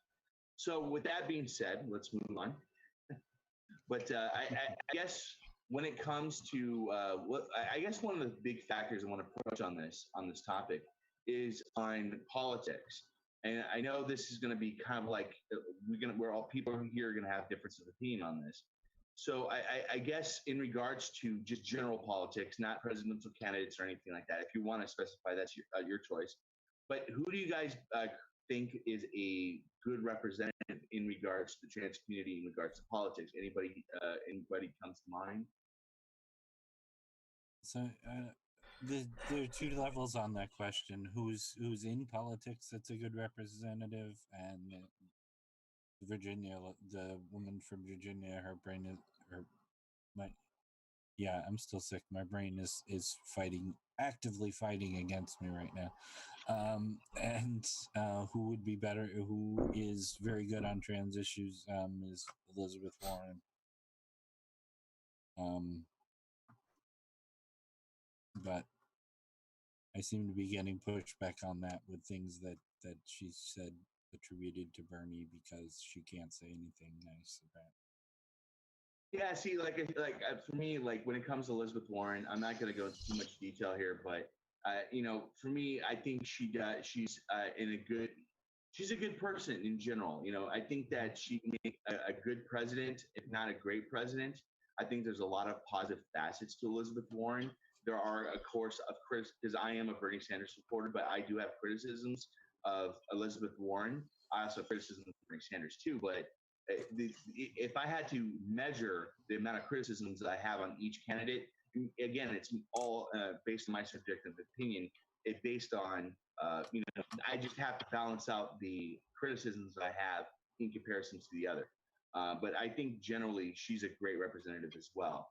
So with that being said, let's move on. But I guess when it comes to I guess one of the big factors I want to approach on this topic is on politics. And I know this is going to be kind of like people here are going to have differences of opinion on this. So I guess in regards to just general politics, not presidential candidates or anything like that. If you want to specify, that's your choice. But who do you guys think is a good representative in regards to the trans community, in regards to politics? Anybody comes to mind? So there are two levels on that question. Who's in politics that's a good representative, and Virginia, the woman from Virginia, her brain is I'm still sick. My brain is actively fighting against me right now. And who would be better? Who is very good on trans issues? Is Elizabeth Warren. But I seem to be getting pushback on that with things that she said attributed to Bernie because she can't say anything nice about. Yeah, see, for me, like when it comes to Elizabeth Warren, I'm not going to go into too much detail here, but for me, I think she's a good person in general. I think that she can make a good president, if not a great president. I think there's a lot of positive facets to Elizabeth Warren. There are, of course, because I am a Bernie Sanders supporter, but I do have criticisms of Elizabeth Warren. I also have criticisms of Bernie Sanders too, but if I had to measure the amount of criticisms that I have on each candidate, again, it's all based on my subjective opinion. It's based on, I just have to balance out the criticisms that I have in comparison to the other. But I think generally she's a great representative as well.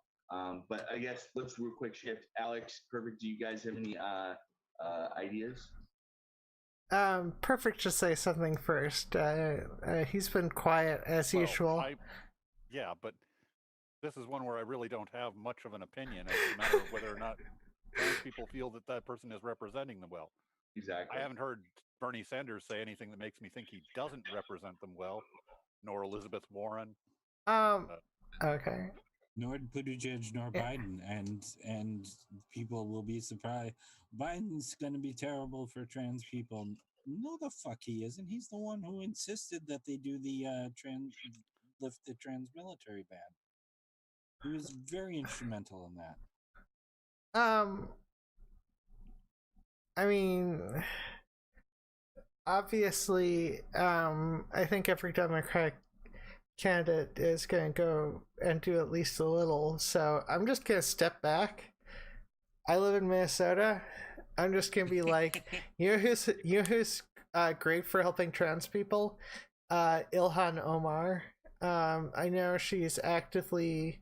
But I guess let's real quick shift. Alex, Perfict, do you guys have any ideas? Perfict should say something first. He's been quiet as usual. Yeah, but this is one where I really don't have much of an opinion. It's a matter of whether or not trans people feel that person is representing them well. Exactly. I haven't heard Bernie Sanders say anything that makes me think he doesn't represent them well, nor Elizabeth Warren. Okay. Nor Buttigieg nor Yeah. Biden, and people will be surprised. Biden's going to be terrible for trans people. No, the fuck he isn't. He's the one who insisted that they do the lift the trans military ban. He was very instrumental in that. I mean, obviously, I think every Democratic candidate is going to go and do at least a little. So I'm just going to step back. I live in Minnesota. I'm just going to be like, you know who's great for helping trans people? Ilhan Omar. I know she's actively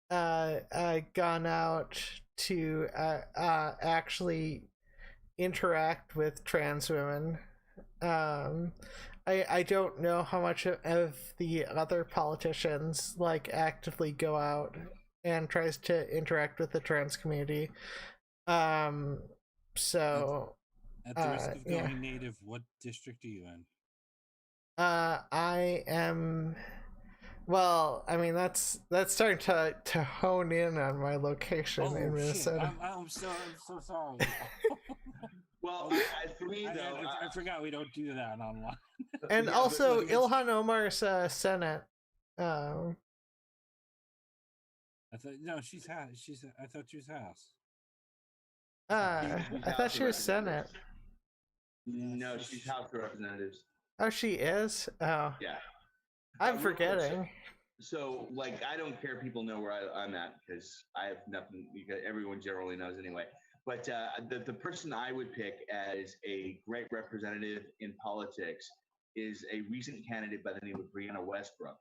gone out to actually interact with trans women. I don't know how much of the other politicians like actively go out and tries to interact with the trans community. So at the risk of going native, what district are you in? I am. Well, I mean that's starting to hone in on my location in Minnesota. Shit. I'm so sorry. Well, for me though, I forgot we don't do that online. And also, Ilhan Omar's Senate. I thought she's I thought she was House. I thought she was Senate. No, she's House of Representatives. Oh, she is. Oh, yeah. I'm forgetting. So, like, I don't care. People know where I'm at because I have nothing. Because everyone generally knows anyway. But the person I would pick as a great representative in politics is a recent candidate by the name of Brianna Westbrook.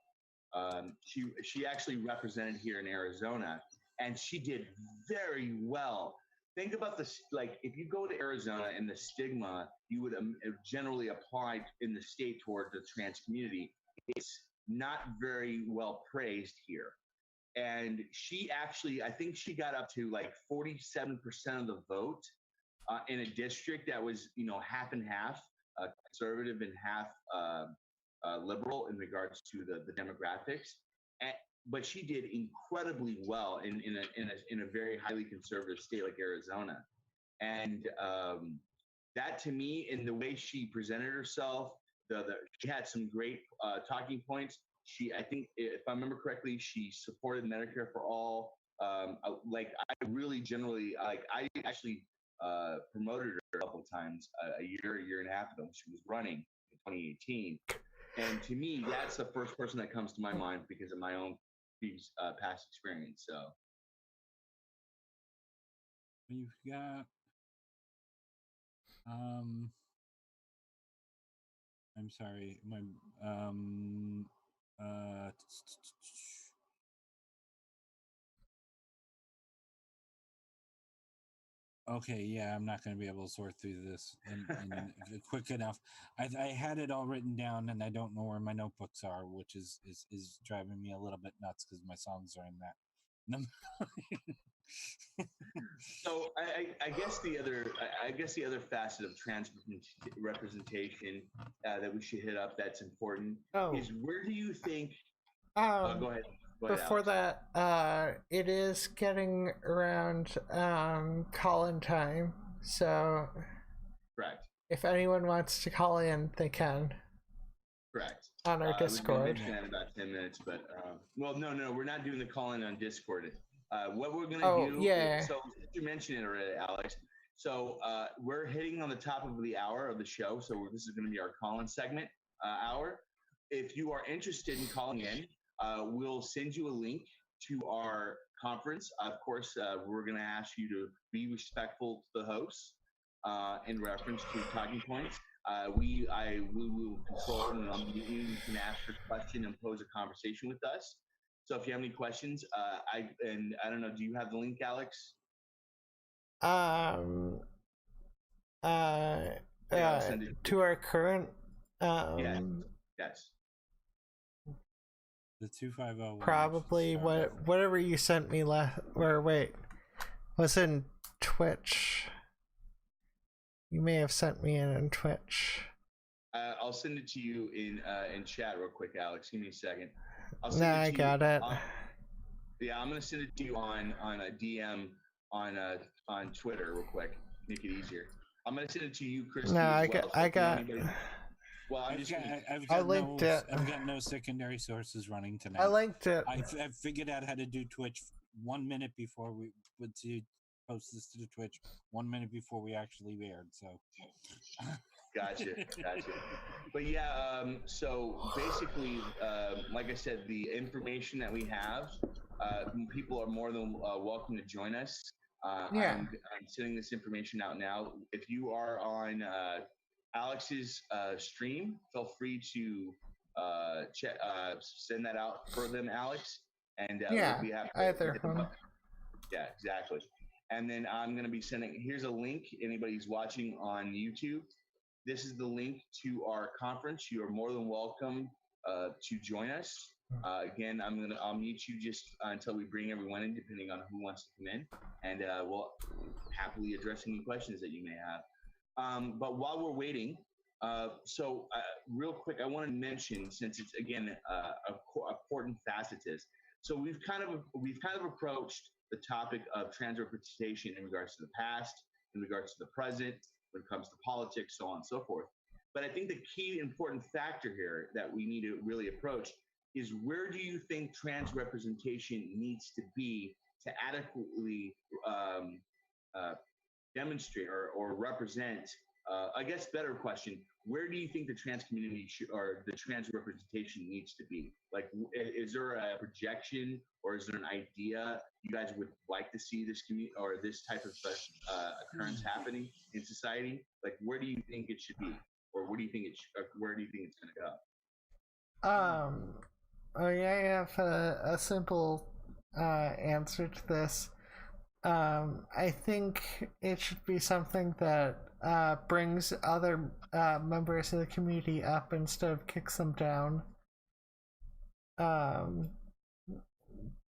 She actually represented here in Arizona, and she did very well. Think about this, like if you go to Arizona and the stigma you would generally apply in the state toward the trans community, it's not very well praised here. And she actually, I think she got up to like 47% of the vote in a district that was, half and half, conservative and half liberal in regards to the demographics. But she did incredibly well in a very highly conservative state like Arizona. And that to me, in the way she presented herself, she had some great talking points. I think, if I remember correctly, she supported Medicare for all. Like I really generally, I actually promoted her a couple of times a year and a half ago when she was running in 2018. And to me, that's the first person that comes to my mind because of my own past experience. So you've got I'm sorry, my okay, yeah, I'm not going to be able to sort through this in quick enough. I had it all written down, and I don't know where my notebooks are, which is driving me a little bit nuts because my songs are in that. So I guess the other facet of trans representation that we should hit up that's important is where do you think? Go ahead. Before Alex. that, it is getting around call-in time, so correct. If anyone wants to call in, they can. Correct. On our Discord. In about 10 minutes, but no, we're not doing the call-in on Discord. What we're gonna do? Yeah. So you mentioned it already, Alex. So we're hitting on the top of the hour of the show. So this is going to be our call-in segment hour. If you are interested in calling in, we'll send you a link to our conference. Of course, we're going to ask you to be respectful to the hosts in reference to talking points. We will control and you can ask your question and pose a conversation with us. So if you have any questions, I don't know, do you have the link, Alex? To our current yes. The 250 probably whatever you sent me was in Twitch. You may have sent me in Twitch. I'll send it to you in chat real quick, Alex. Give me a second. I got it. Yeah, I'm gonna send it to you on a DM on Twitter real quick. Make it easier. I'm gonna send it to you, Christy, No, as I well. got, So I if you know got, anybody, well, I'm just gonna, I linked it. I've got no secondary sources running tonight. I linked it. I've figured out how to do Twitch 1 minute before we would post this to the Twitch. 1 minute before we actually aired. So, gotcha. But yeah, so basically, like I said, the information that we have, people are more than welcome to join us. Yeah. I'm sending this information out now. If you are on Alex's stream, feel free to send that out for them, Alex, and Yeah, we'll be happy to either hit them one. up. Yeah, exactly. And then I'm going to be sending, here's a link. Anybody's watching on YouTube, this is the link to our conference. You are more than welcome to join us. Again, I'll mute you just until we bring everyone in, depending on who wants to come in, and we'll happily address any questions that you may have. But while we're waiting, real quick, I want to mention, since it's again important facet is, so we've kind of approached the topic of trans representation in regards to the past, in regards to the present, when it comes to politics, so on and so forth. But I think the key important factor here that we need to really approach is, where do you think trans representation needs to be to adequately demonstrate or represent? I guess better question, where do you think the trans community or the trans representation needs to be? Like, is there a projection, or is there an idea you guys would like to see this community or this type of occurrence happening in society? Like, where do you think it should be, or where do you think it's going to go? I have a simple answer to this. I think it should be something that brings other members of the community up instead of kicks them down.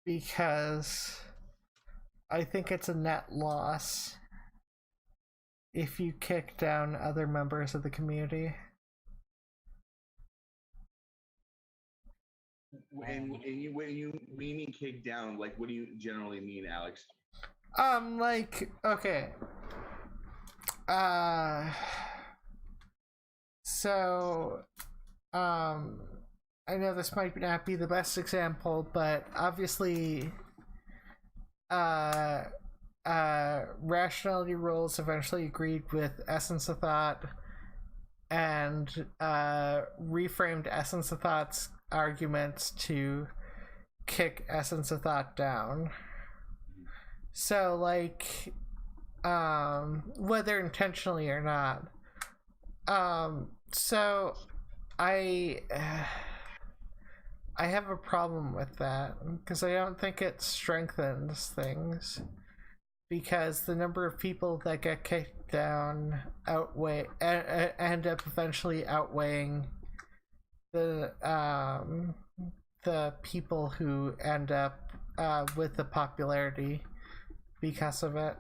Because I think it's a net loss if you kick down other members of the community. And when you mean kick down, like, what do you generally mean, Alex? Like, okay. So, I know this might not be the best example, but obviously, rationality rules eventually agreed with Essence of Thought and reframed Essence of Thought's arguments to kick Essence of Thought down. So, like, whether intentionally or not. So I have a problem with that, because I don't think it strengthens things, because the number of people that get kicked down end up eventually outweighing the people who end up with the popularity because of it.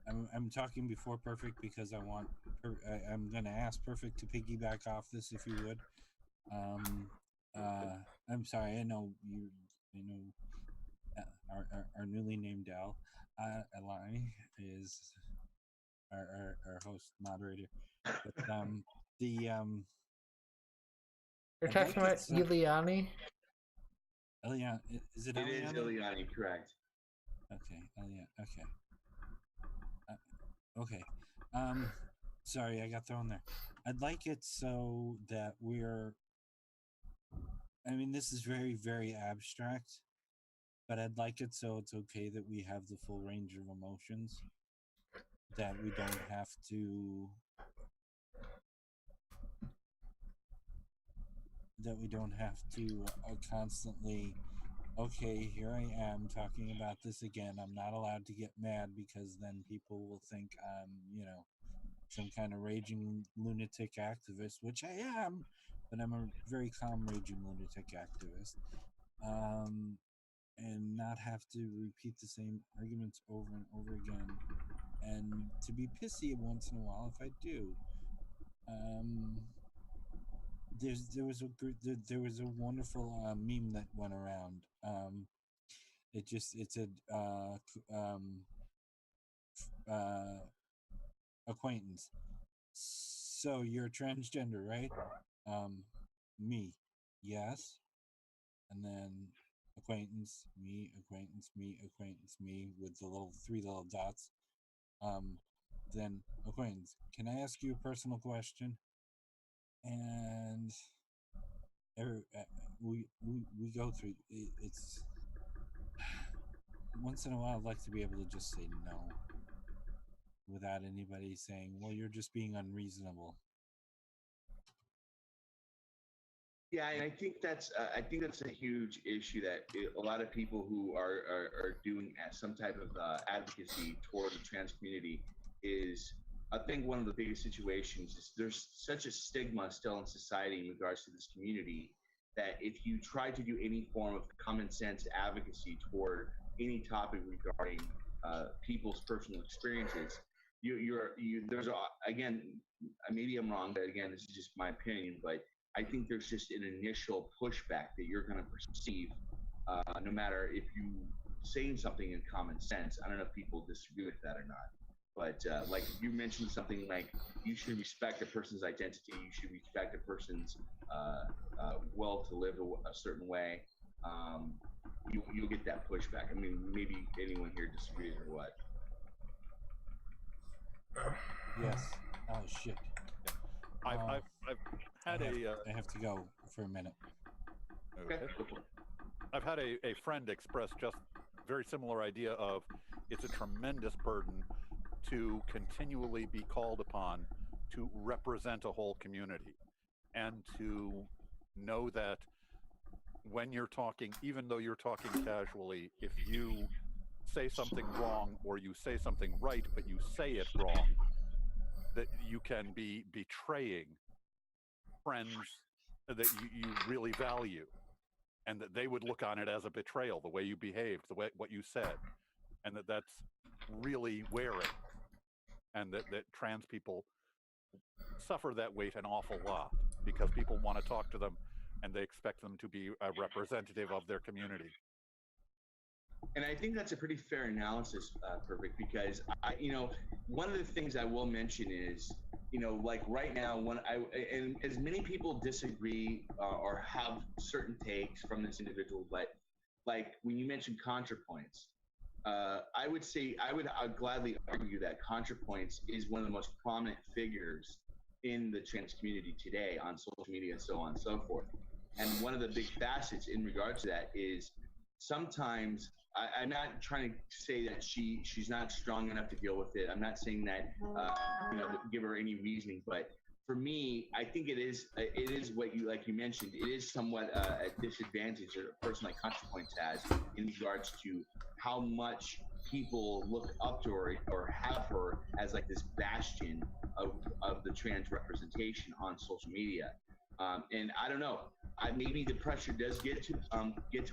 I'm talking before Perfict because I'm gonna ask Perfict to piggyback off this, if you would. I'm sorry, I know our newly named Al, Eli is our host moderator, but You're talking about Ileani? Elian, is it? It is Ileani, correct? Okay, Elian. Okay. Okay. Sorry, I got thrown there. I'd like it so that I mean, this is very, very abstract, but I'd like it so it's okay that we have the full range of emotions, that we don't have to constantly, okay, here I am talking about this again. I'm not allowed to get mad because then people will think I'm, some kind of raging lunatic activist, which I am, but I'm a very calm raging lunatic activist. And not have to repeat the same arguments over and over again, and to be pissy once in a while if I do. there was a wonderful meme that went around. It said acquaintance. So you're transgender, right? Me, yes. And then acquaintance, me, acquaintance, me, acquaintance, me, with the three little dots. Then acquaintance, can I ask you a personal question? And we go through it's once in a while I'd like to be able to just say no without anybody saying, well, you're just being unreasonable. Yeah, and I think that's a huge issue that a lot of people who are doing some type of advocacy toward the trans community is. I think one of the biggest situations is there's such a stigma still in society in regards to this community that if you try to do any form of common sense advocacy toward any topic regarding people's personal experiences, there's again, maybe I'm wrong, but again, this is just my opinion, but I think there's just an initial pushback that you're going to perceive, no matter if you saying something in common sense. I don't know if people disagree with that or not, but like if you mentioned something like you should respect a person's identity, you should respect a person's will to live a certain way, you'll get that pushback. I mean, maybe anyone here disagrees or what? Yes. Oh shit. I've had I have to go for a minute. Okay. I've had a friend express just very similar idea of it's a tremendous burden to continually be called upon to represent a whole community and to know that when you're talking, even though you're talking casually, if you say something wrong or you say something right, but you say it wrong, that you can be betraying friends that you really value, and that they would look on it as a betrayal, the way you behaved, the way what you said, and that's really wearing, and that trans people suffer that weight an awful lot because people want to talk to them and they expect them to be a representative of their community. And I think that's a pretty fair analysis, Perfict, because one of the things I will mention is, like right now, and as many people disagree or have certain takes from this individual, but like when you mentioned ContraPoints, I would gladly argue that ContraPoints is one of the most prominent figures in the trans community today on social media and so on and so forth. And one of the big facets in regards to that is sometimes I'm not trying to say that she's not strong enough to deal with it. I'm not saying that give her any reasoning, but for me, I think it is what you mentioned. It is somewhat a disadvantage that a person like ContraPoints has in regards to how much people look up to her or have her as like this bastion of the trans representation on social media. And I don't know. Maybe the pressure does get to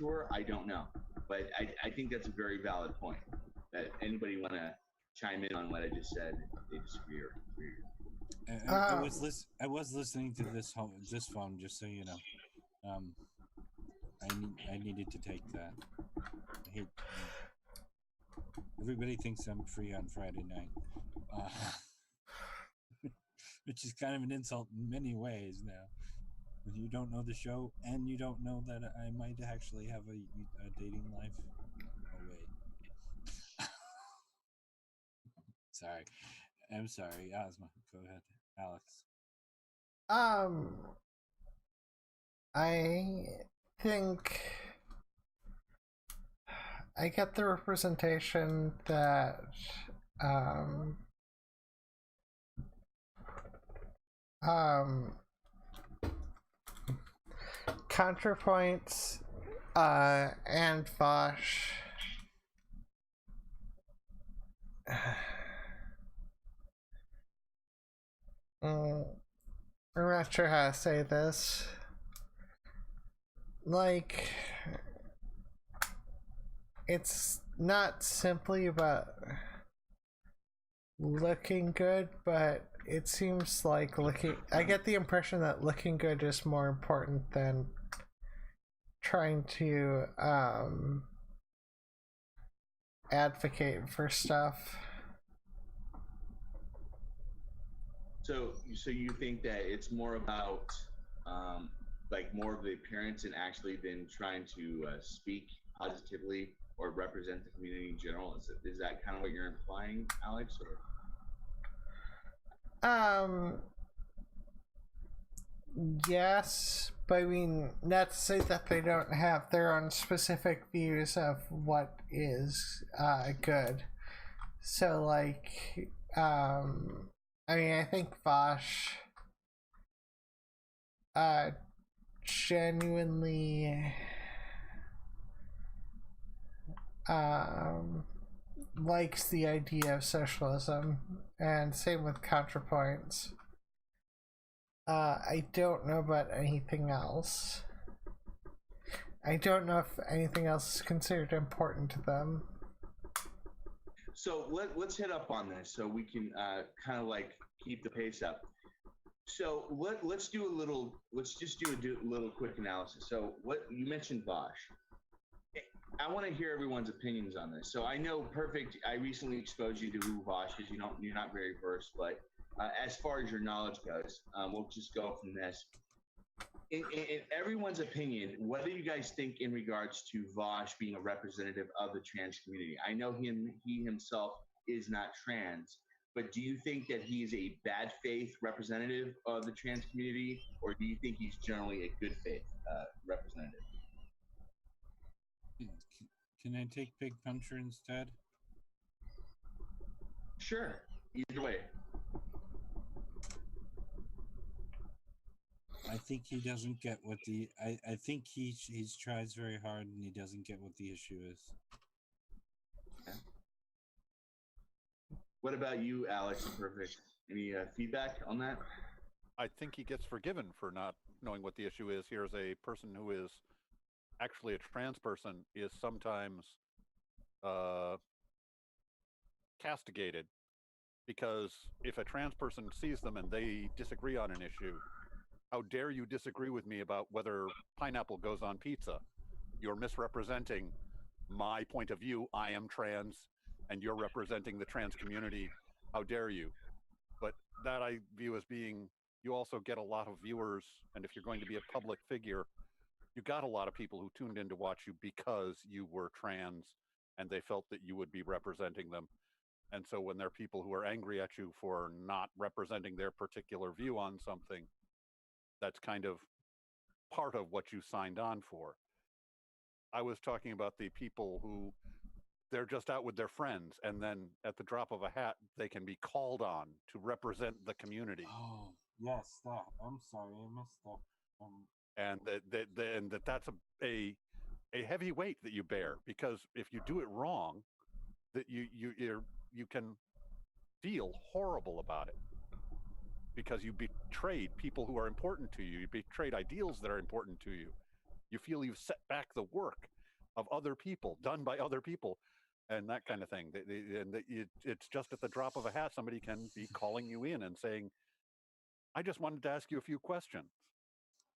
her. I don't know, but I think that's a very valid point. That anybody want to chime in on what I just said? They disagree or agree. I was listening to this phone, just so you know. I needed to take that. I hate. Everybody thinks I'm free on Friday night, which is kind of an insult in many ways now. When you don't know the show and you don't know that I might actually have a dating life. Oh wait. Sorry. I'm sorry, Ozma. Go ahead, Alex. I think I get the representation that ContraPoints and Vosh I'm not sure how to say this. Like, it's not simply about looking good, but it seems like I get the impression that looking good is more important than trying to advocate for stuff. So you think that it's more about like more of the appearance and actually than trying to speak positively or represent the community in general? Is that kind of what you're implying, Alex? Or? Yes, but I mean, not to say that they don't have their own specific views of what is good. So, like, I mean, I think Vosh genuinely likes the idea of socialism, and same with ContraPoints. I don't know about anything else. I don't know if anything else is considered important to them. So let's hit up on this so we can kind of like keep the pace up. So let's just do a little quick analysis. So what you mentioned, Bosch. I want to hear everyone's opinions on this. So I know Perfict. I recently exposed you to who Bosch is. You're not very versed, but as far as your knowledge goes, we'll just go from this. In everyone's opinion, whether you guys think in regards to Vosh being a representative of the trans community, I know he himself is not trans, but do you think that he is a bad faith representative of the trans community, or do you think he's generally a good faith representative? Can I take Big Puncher instead? Sure, either way. I think he doesn't get what the I think he tries very hard and he doesn't get what the issue is. Okay. What about you, Alex and Perfict? Any feedback on that? I think he gets forgiven for not knowing what the issue is. Here's a person who is actually a trans person is sometimes castigated, because if a trans person sees them and they disagree on an issue, how dare you disagree with me about whether pineapple goes on pizza? You're misrepresenting my point of view. I am trans and you're representing the trans community. How dare you? But that I view as being, you also get a lot of viewers, and if you're going to be a public figure, you got a lot of people who tuned in to watch you because you were trans and they felt that you would be representing them. And so when there are people who are angry at you for not representing their particular view on something, that's kind of part of what you signed on for. I was talking about the people who they're just out with their friends, and then at the drop of a hat, they can be called on to represent the community. Oh, yes, that. I'm sorry, I missed that. And that's a heavy weight that you bear, because if you do it wrong, that you can feel horrible about it, because you betrayed people who are important to you. You betrayed ideals that are important to you. You feel you've set back the work of other people, done by other people, and that kind of thing. It's just at the drop of a hat, somebody can be calling you in and saying, I just wanted to ask you a few questions.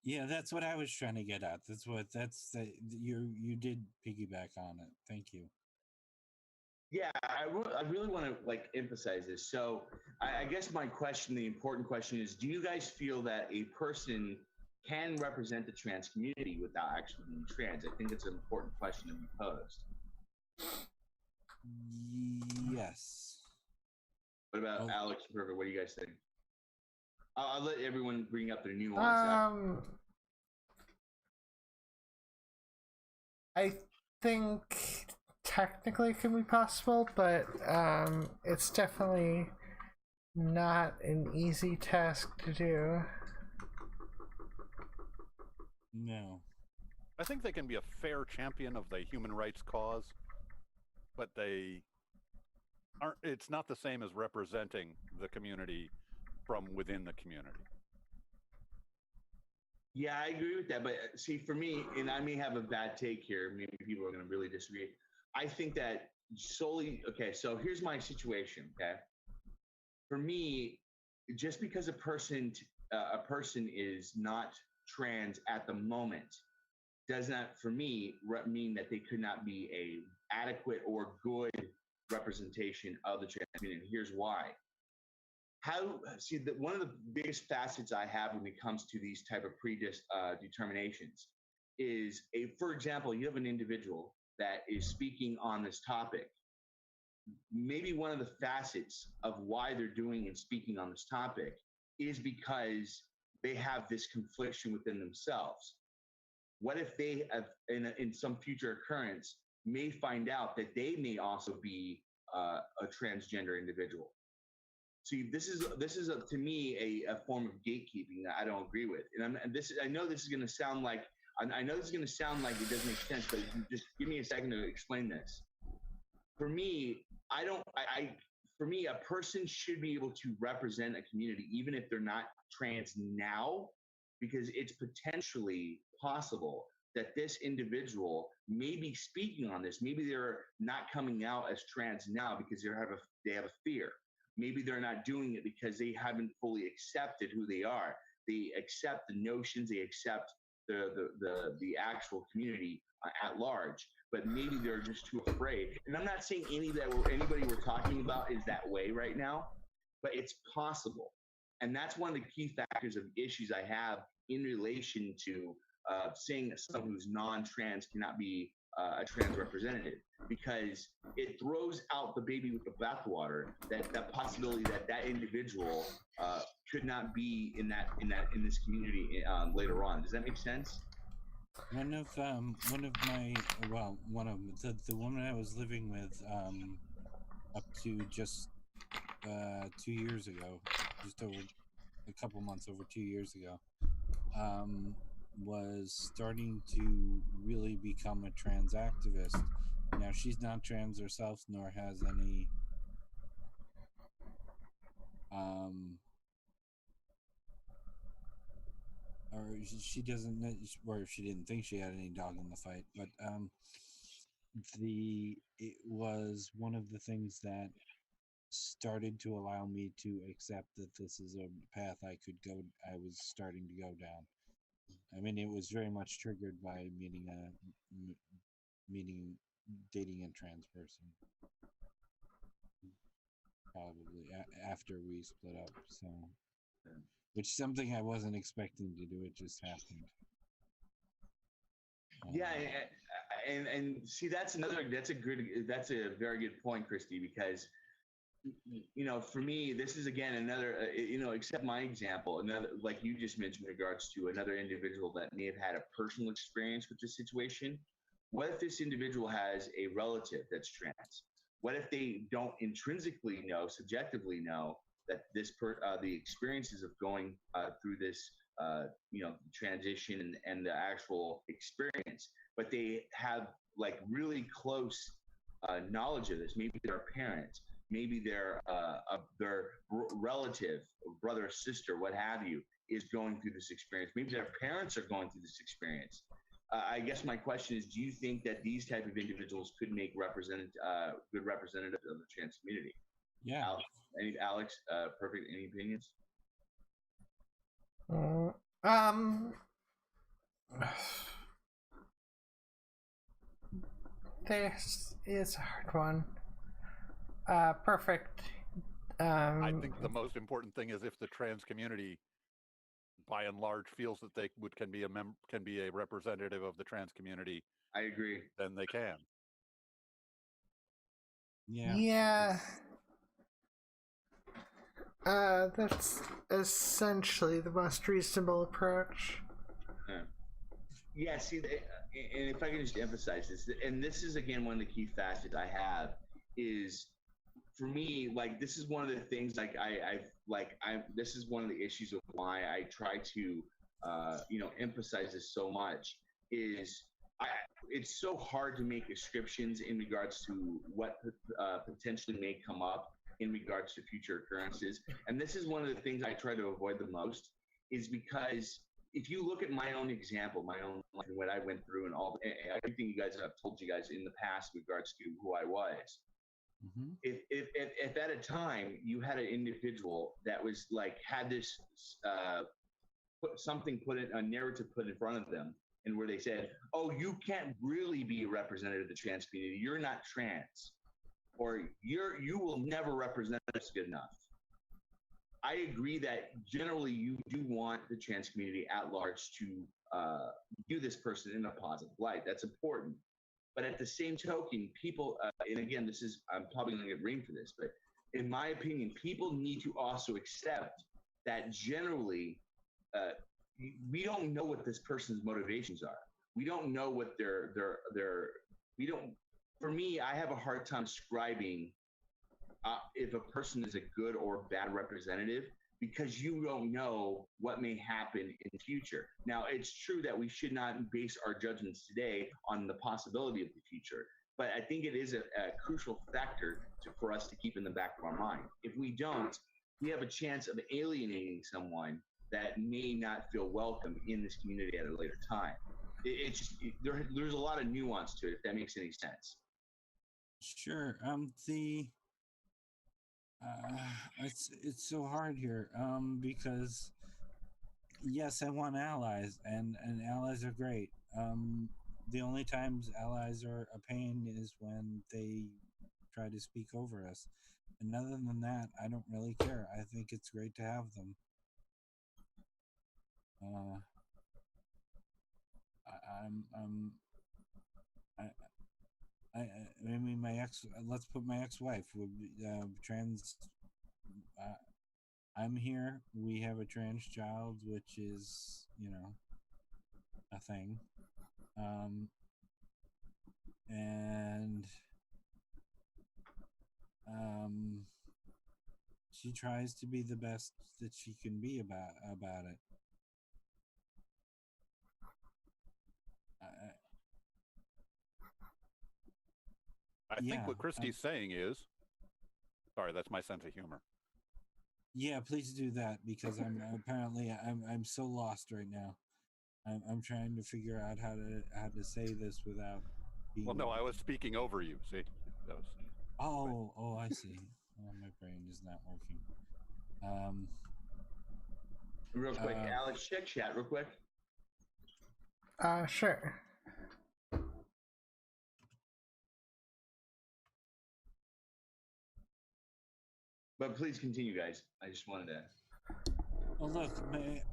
Yeah, that's what I was trying to get at. You did piggyback on it. Thank you. Yeah, I really want to emphasize this. So I guess my question, the important question is, do you guys feel that a person can represent the trans community without actually being trans? I think it's an important question to be posed. Yes. What about Alex and Perfict? What do you guys think? I'll let everyone bring up their nuance. I think technically it can be possible, but it's definitely not an easy task to do. No. I think they can be a fair champion of the human rights cause, but they aren't. It's not the same as representing the community from within the community. Yeah, I agree with that. But see, for me, and I may have a bad take here, maybe people are going to really disagree. I think that solely, okay, so here's my situation, okay? For me, just because a person is not trans at the moment does not, for me, mean that they could not be a adequate or good representation of the trans community. Here's why. One of the biggest facets I have when it comes to these type of determinations is, for example, you have an individual that is speaking on this topic. Maybe one of the facets of why they're doing and speaking on this topic is because they have this confliction within themselves. What if they have, in some future occurrence, may find out that they may also be a transgender individual? See, this is to me a form of gatekeeping that I don't agree with. And I know this is going to sound like it doesn't make sense, but just give me a second to explain this. For me, for me, a person should be able to represent a community, even if they're not trans now, because it's potentially possible that this individual may be speaking on this. Maybe they're not coming out as trans now because they have a fear. Maybe they're not doing it because they haven't fully accepted who they are. They accept the notions, they accept the actual community at large, but maybe they're just too afraid. And I'm not saying anybody we're talking about is that way right now, but it's possible. And that's one of the key factors of issues I have in relation to saying that someone who's non-trans cannot be a trans representative, because it throws out the baby with the bathwater, that possibility that individual could not be in this community later on. Does that make sense? One of them, the woman I was living with up to just 2 years ago, just over a couple months over 2 years ago, was starting to really become a trans activist. Now, she's not trans herself, nor has any or she doesn't, or she didn't think she had any dog in the fight, but it was one of the things that started to allow me to accept that this is a path I was starting to go down. I mean, it was very much triggered by dating a trans person, probably after we split up. So, which is something I wasn't expecting to do. It just happened. Yeah, and see, that's a very good point, Christy, because for me, this is again another, except my example, another, like you just mentioned in regards to another individual that may have had a personal experience with this situation. What if this individual has a relative that's trans? What if they don't intrinsically know, subjectively know that the experiences of going through this, transition and the actual experience, but they have like really close knowledge of this? Maybe their parents, maybe their relative, brother or sister, what have you, is going through this experience. Maybe their parents are going through this experience. I guess my question is, do you think that these type of individuals could make good representatives of the trans community? Yeah. Alex, Perfict, any opinions? This is a hard one. Perfict. I think the most important thing is if the trans community, by and large, feels that they can be a representative of the trans community. I agree. Then they can. Yeah. That's essentially the most reasonable approach. Yeah, see, and if I can just emphasize this, and this is again one of the key facets I have, is for me, like, this is one of the things, this is one of the issues of why I try to, emphasize this so much, is it's so hard to make descriptions in regards to what potentially may come up in regards to future occurrences. And this is one of the things I try to avoid the most, is because if you look at my own example, my own life, and what I went through, and everything you guys have told you guys in the past in regards to who I was, Mm-hmm. If at a time you had an individual that was like had this a narrative put in front of them, and where they said, "Oh, you can't really be a representative of the trans community. You're not trans, or you will never represent us good enough." I agree that generally you do want the trans community at large to view this person in a positive light. That's important. But at the same token, people, and again, I'm probably going to get rained for this, but in my opinion, people need to also accept that generally, we don't know what this person's motivations are. We don't know what we don't, for me, I have a hard time describing if a person is a good or bad representative, because you don't know what may happen in the future. Now, it's true that we should not base our judgments today on the possibility of the future, but I think it is a crucial factor for us to keep in the back of our mind. If we don't, we have a chance of alienating someone that may not feel welcome in this community at a later time. There's a lot of nuance to it, if that makes any sense. Sure. It's so hard here because yes, I want allies, and allies are great. The only times allies are a pain is when they try to speak over us, and other than that, I don't really care. I think it's great to have them. I mean, let's put my ex-wife would trans. I'm here. We have a trans child, which is, a thing. And she tries to be the best that she can be about it. I think what Christy's saying is, sorry, that's my sense of humor. Yeah, please do that, because I'm so lost right now. I'm trying to figure out how to say this without being. Well, no, I was speaking over you. See, that was. Oh, I see. Oh, my brain is not working. Real quick, Alex, check chat real quick. Sure. But please continue, guys. I just wanted to. Well, look,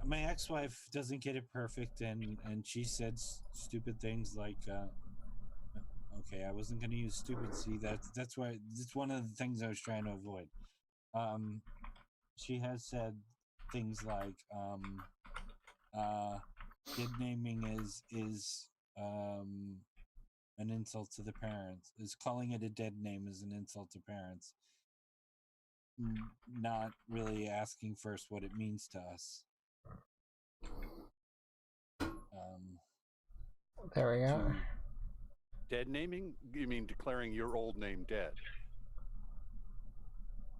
my ex-wife doesn't get it perfect, and she said stupid things like, okay, I wasn't going to use stupid. See, that's why it's one of the things I was trying to avoid. She has said things like, dead naming is an insult to the parents. Is calling it a dead name is an insult to parents. Not really asking first what it means to us. There we go. Dead naming? You mean declaring your old name dead?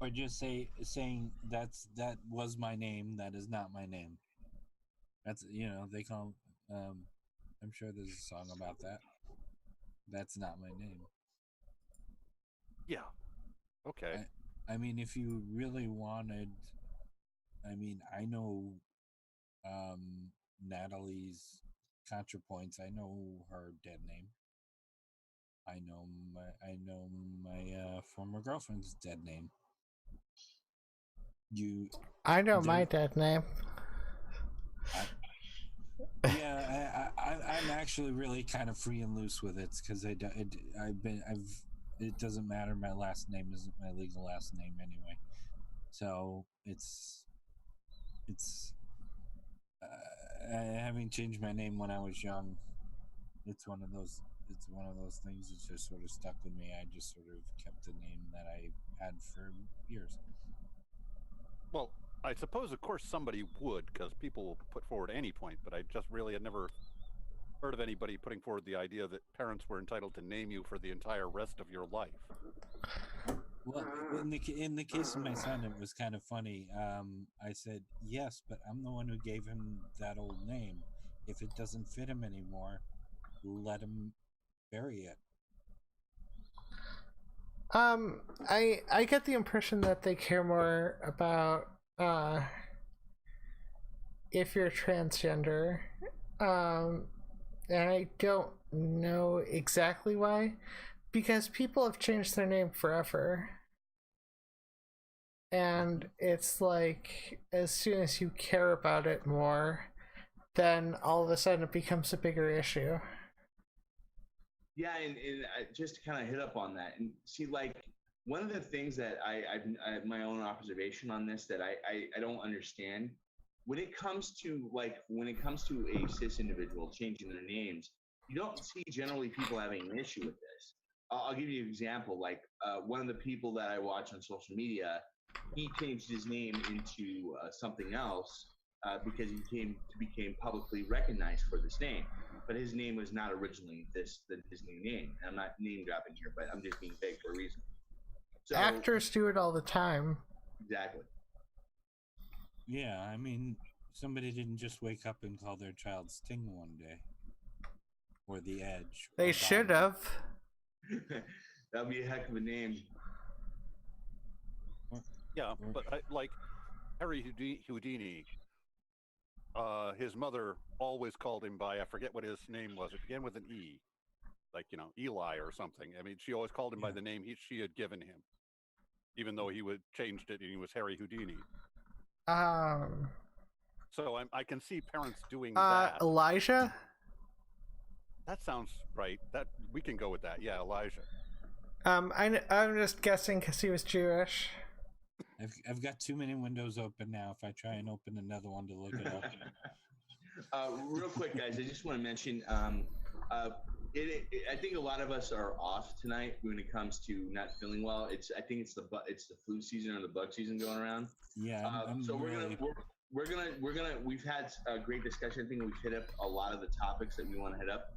Or just saying that was my name. That is not my name. That's they call. I'm sure there's a song about that. That's not my name. Yeah. Okay. I mean, if you really wanted, I know Natalie's ContraPoints. I know her dead name. I know my former girlfriend's dead name. I know my dead name. I'm actually really kind of free and loose with it, because it doesn't matter. My last name isn't my legal last name anyway, so it's having changed my name when I was young. It's one of those things that just sort of stuck with me. I just sort of kept the name that I had for years. Well, I suppose, of course, somebody would, because people will put forward any point, but I just really had never heard of anybody putting forward the idea that parents were entitled to name you for the entire rest of your life. Well, in the case of my son, it was kind of funny. I said, yes, but I'm the one who gave him that old name. If it doesn't fit him anymore, let him bury it. I get the impression that they care more about if you're transgender. And I don't know exactly why, because people have changed their name forever. And it's like, as soon as you care about it more, then all of a sudden it becomes a bigger issue. Yeah, and just to kind of hit up on that and see, like, one of the things that I have my own observation on this that I don't understand when it comes to a cis individual changing their names, you don't see generally people having an issue with this. I'll give you an example. Like one of the people that I watch on social media, he changed his name into something else because he became publicly recognized for this name. But his name was not originally the Disney name. And I'm not name dropping here, but I'm just being vague for a reason. So, actors do it all the time. Exactly. Yeah, I mean, somebody didn't just wake up and call their child Sting one day. Or The Edge. They should have. That'd be a heck of a name. Yeah, but like Harry Houdini, his mother always called him by, I forget what his name was. It began with an E, like, Eli or something. I mean, she always called him by the name she had given him, even though he would changed it and he was Harry Houdini. So I can see parents doing that. Elijah? That sounds right. That we can go with that. Yeah, Elijah. I'm just guessing because he was Jewish. I've got too many windows open now. If I try and open another one to look it up. Real quick, guys, I just want to mention. I think a lot of us are off tonight when it comes to not feeling well. I think it's the flu season or the bug season going around. Yeah. So we've had a great discussion. I think we've hit up a lot of the topics that we want to hit up.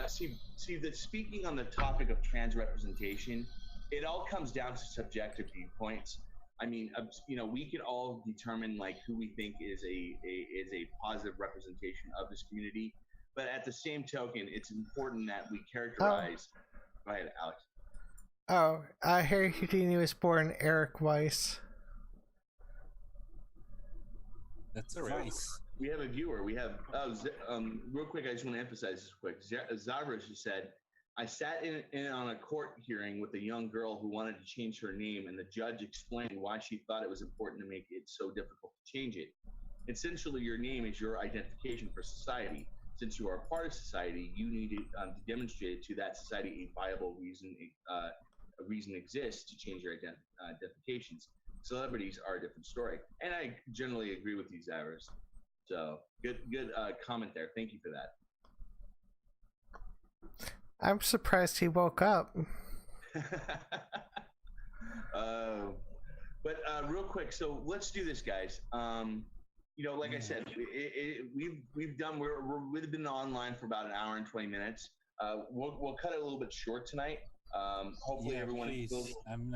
Speaking on the topic of trans representation, it all comes down to subjective viewpoints. I mean, we can all determine like who we think is a positive representation of this community, but at the same token, it's important that we characterize. Go ahead, Alex. Harry Houdini was born Eric Weiss. That's Weiss. We have a viewer. We have real quick. I just want to emphasize this quick. Zavros said, I sat in on a court hearing with a young girl who wanted to change her name, and the judge explained why she thought it was important to make it so difficult to change it. Essentially, your name is your identification for society. Since you are a part of society, you need to demonstrate to that society a viable reason exists to change your identifications. Celebrities are a different story, and I generally agree with these hours. So good comment there. Thank you for that. I'm surprised he woke up. But real quick, so let's do this, guys. Like I said, we've been online for about an hour and 20 minutes. We'll cut it a little bit short tonight. Hopefully everyone feels. I'm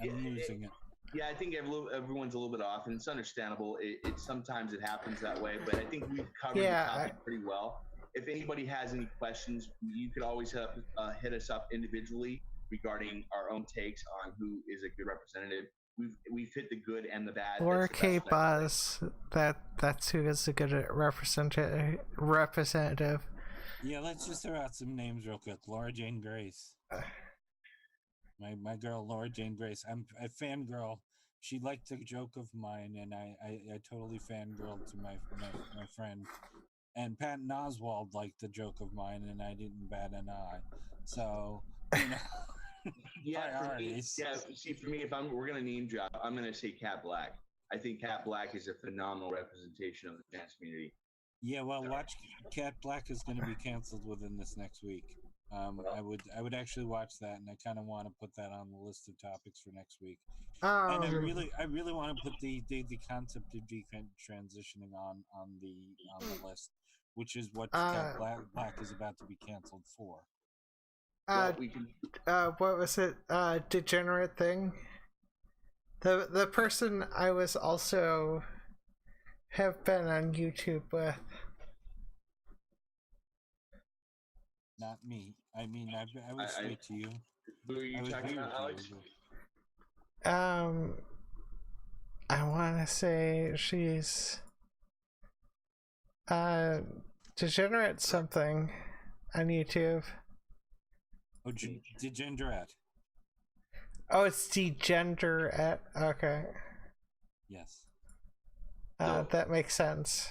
losing it. Yeah, I think everyone's a little bit off, and it's understandable. Sometimes it happens that way, but I think we've covered the topic pretty well. If anybody has any questions, you could always hit us up individually regarding our own takes on who is a good representative. We've hit the good and the bad. Laura K. Buzz, that's who is a good representative. Yeah, let's just throw out some names real quick. Laura Jane Grace. My girl, Laura Jane Grace. I'm a fangirl. She liked a joke of mine, and I totally fangirled to my friend. And Patton Oswalt liked the joke of mine, and I didn't bat an eye. So, priorities. For me, we're gonna name drop, I'm gonna say Cat Black. I think Cat Black is a phenomenal representation of the trans community. Yeah, well, watch Cat Black is going to be canceled within this next week. I would actually watch that, and I kind of want to put that on the list of topics for next week. And I really want to put the concept of detransitioning on the list, which is what Cat Black is about to be canceled for. What was it? Degenerate thing. The person I was also have been on YouTube with. Not me. I mean, I would say to you. Who are you I would talking agree about, with Alex? you, I want to say she's degenerate something on YouTube. Oh, Degenerate. Oh, it's Degenerate. Okay. Yes. So- That makes sense.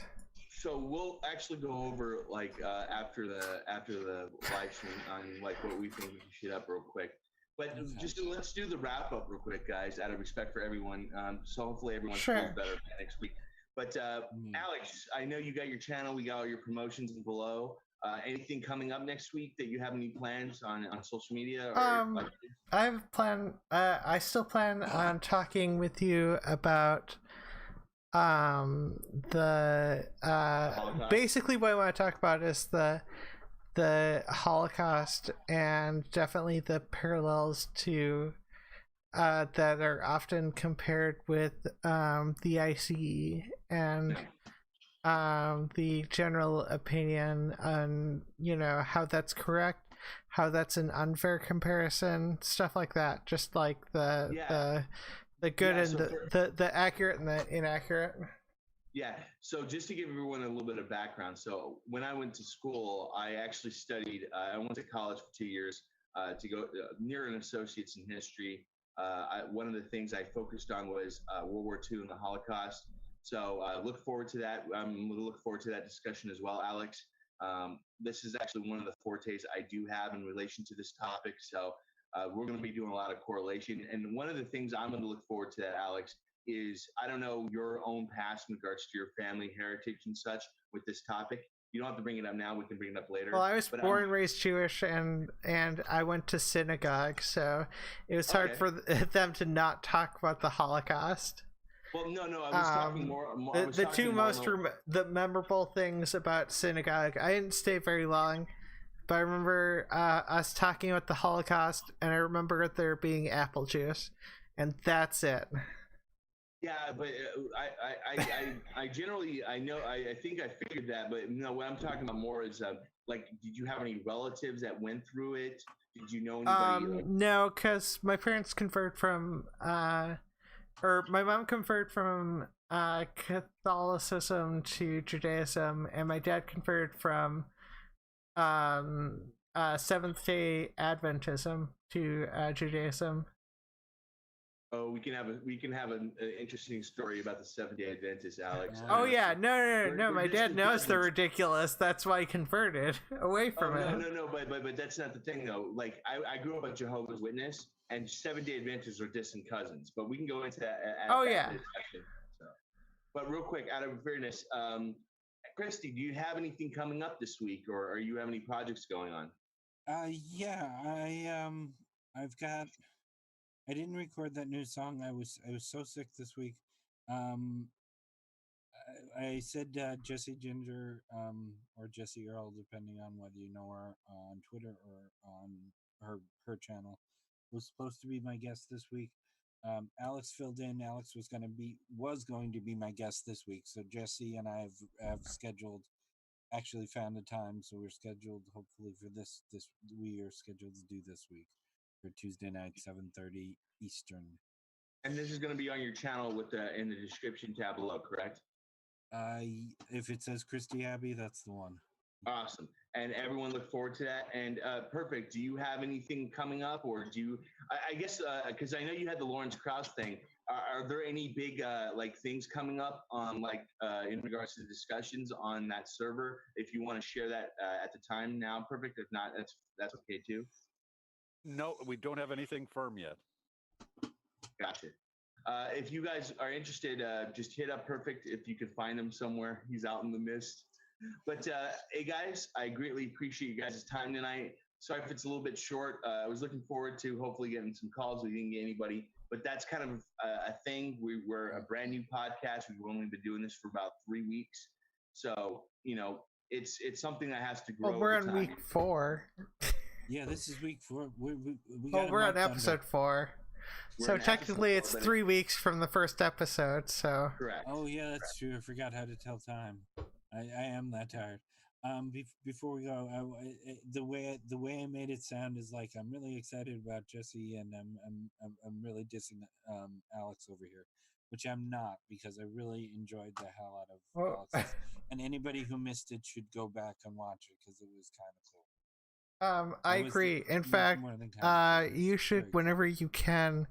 So we'll actually go over like after the live stream on like what we think we can shoot up real quick. But Okay. let's do the wrap up real quick, guys, out of respect for everyone. So hopefully everyone Sure. feels better next week. But Alex, I know you got your channel, we got all your promotions below. Anything coming up next week that you have any plans on social media? Or, I still plan on talking with you about the Holocaust? basically what I want to talk about is the Holocaust, and definitely the parallels to that are often compared with the ICE and the general opinion on, you know, how that's correct, how that's an unfair comparison, stuff like that. Just like the good and the accurate and the inaccurate. Yeah. So just to give everyone a little bit of background. So when I went to school, I actually studied, I went to college for 2 years to go near an associate's in history. One of the things I focused on was World War II and the Holocaust. So look forward to that. I'm going to look forward to that discussion as well, Alex. This is actually one of the fortes I do have in relation to this topic. So we're going to be doing a lot of correlation. And one of the things I'm going to look forward to that, Alex, is I don't know your own past in regards to your family heritage and such with this topic. You don't have to bring it up now. We can bring it up later. Well, I was born and raised Jewish, and I went to synagogue, so it was hard for them to not talk about the Holocaust. Well, no, I was talking more. The two most the memorable things about synagogue. I didn't stay very long, but I remember us talking about the Holocaust, and I remember there being apple juice, and that's it. Yeah, but I generally I think I figured that, but no, what I'm talking about more is like, did you have any relatives that went through it? Did you know anybody? No, because my parents converted from or my mom converted from Catholicism to Judaism, and my dad converted from Seventh-day Adventism to Judaism. Oh, we can have an interesting story about the Seventh-day Adventists, Alex. Oh yeah, no. My dad knows they're ridiculous. That's why he converted away from it. No. But that's not the thing though. Like I grew up a Jehovah's Witness, and Seventh-day Adventists are distant cousins. But we can go into that. So, but real quick, out of fairness, Christy, do you have anything coming up this week, or are you have any projects going on? Yeah, I've got. I didn't record that new song. I was so sick this week. I said Jessie Ginger or Jessie Earl, depending on whether you know her on Twitter or on her channel, was supposed to be my guest this week. Alex filled in. Alex was going to be my guest this week. So Jessie and I have scheduled. Actually found a time, so we're scheduled. Hopefully for this we are scheduled to do this week. For Tuesday night, 7:30 Eastern. And this is going to be on your channel with in the description tab below, correct? If it says Christy Abbey, that's the one. Awesome. And everyone look forward to that. And Perfect, do you have anything coming up, or do you, I guess, because I know you had the Lawrence Krauss thing. Are there any big like things coming up on in regards to the discussions on that server? If you want to share that at the time now, Perfect. If not, that's okay too. No, we don't have anything firm yet. Gotcha. If you guys are interested, just hit up Perfect if you can find him somewhere. He's out in the mist. But hey, guys, I greatly appreciate you guys' time tonight. Sorry if it's a little bit short. I was looking forward to hopefully getting some calls. We didn't get anybody. But that's kind of a thing. We're a brand new podcast. We've only been doing this for about 3 weeks. So, you know, it's something that has to grow. Well, we're on week 4. Yeah, this is week 4. We're on episode 4. So technically it's 3 weeks from the first episode, so. Correct. Oh yeah, that's true. I forgot how to tell time. I am that tired. Before we go, the way I made it sound is like I'm really excited about Jesse, and I'm really dissing Alex over here, which I'm not, because I really enjoyed the hell out of Well, Alex's. And anybody who missed it should go back and watch it because it was kind of cool. I agree. In fact, you should, whenever you can,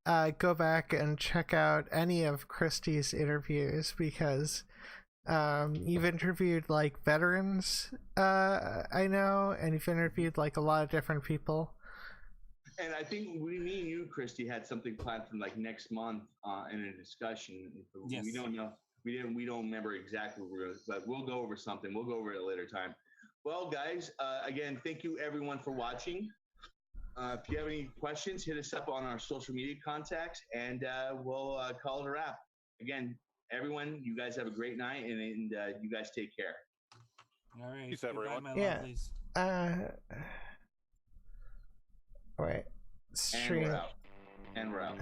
go back and check out any of Christy's interviews, because you've interviewed like veterans, I know, and you've interviewed like a lot of different people. And I think me and you, Christy, had something planned for like next month in a discussion. Yes. We don't know. We don't remember exactly what we're going to, but we'll go over something. We'll go over it at a later time. Well, guys, again, thank you everyone for watching. If you have any questions, hit us up on our social media contacts, and we'll call it a wrap. Again, everyone, you guys have a great night, and you guys take care. All right. Peace, everyone. My Yeah. lovelies. Wait. And we're out.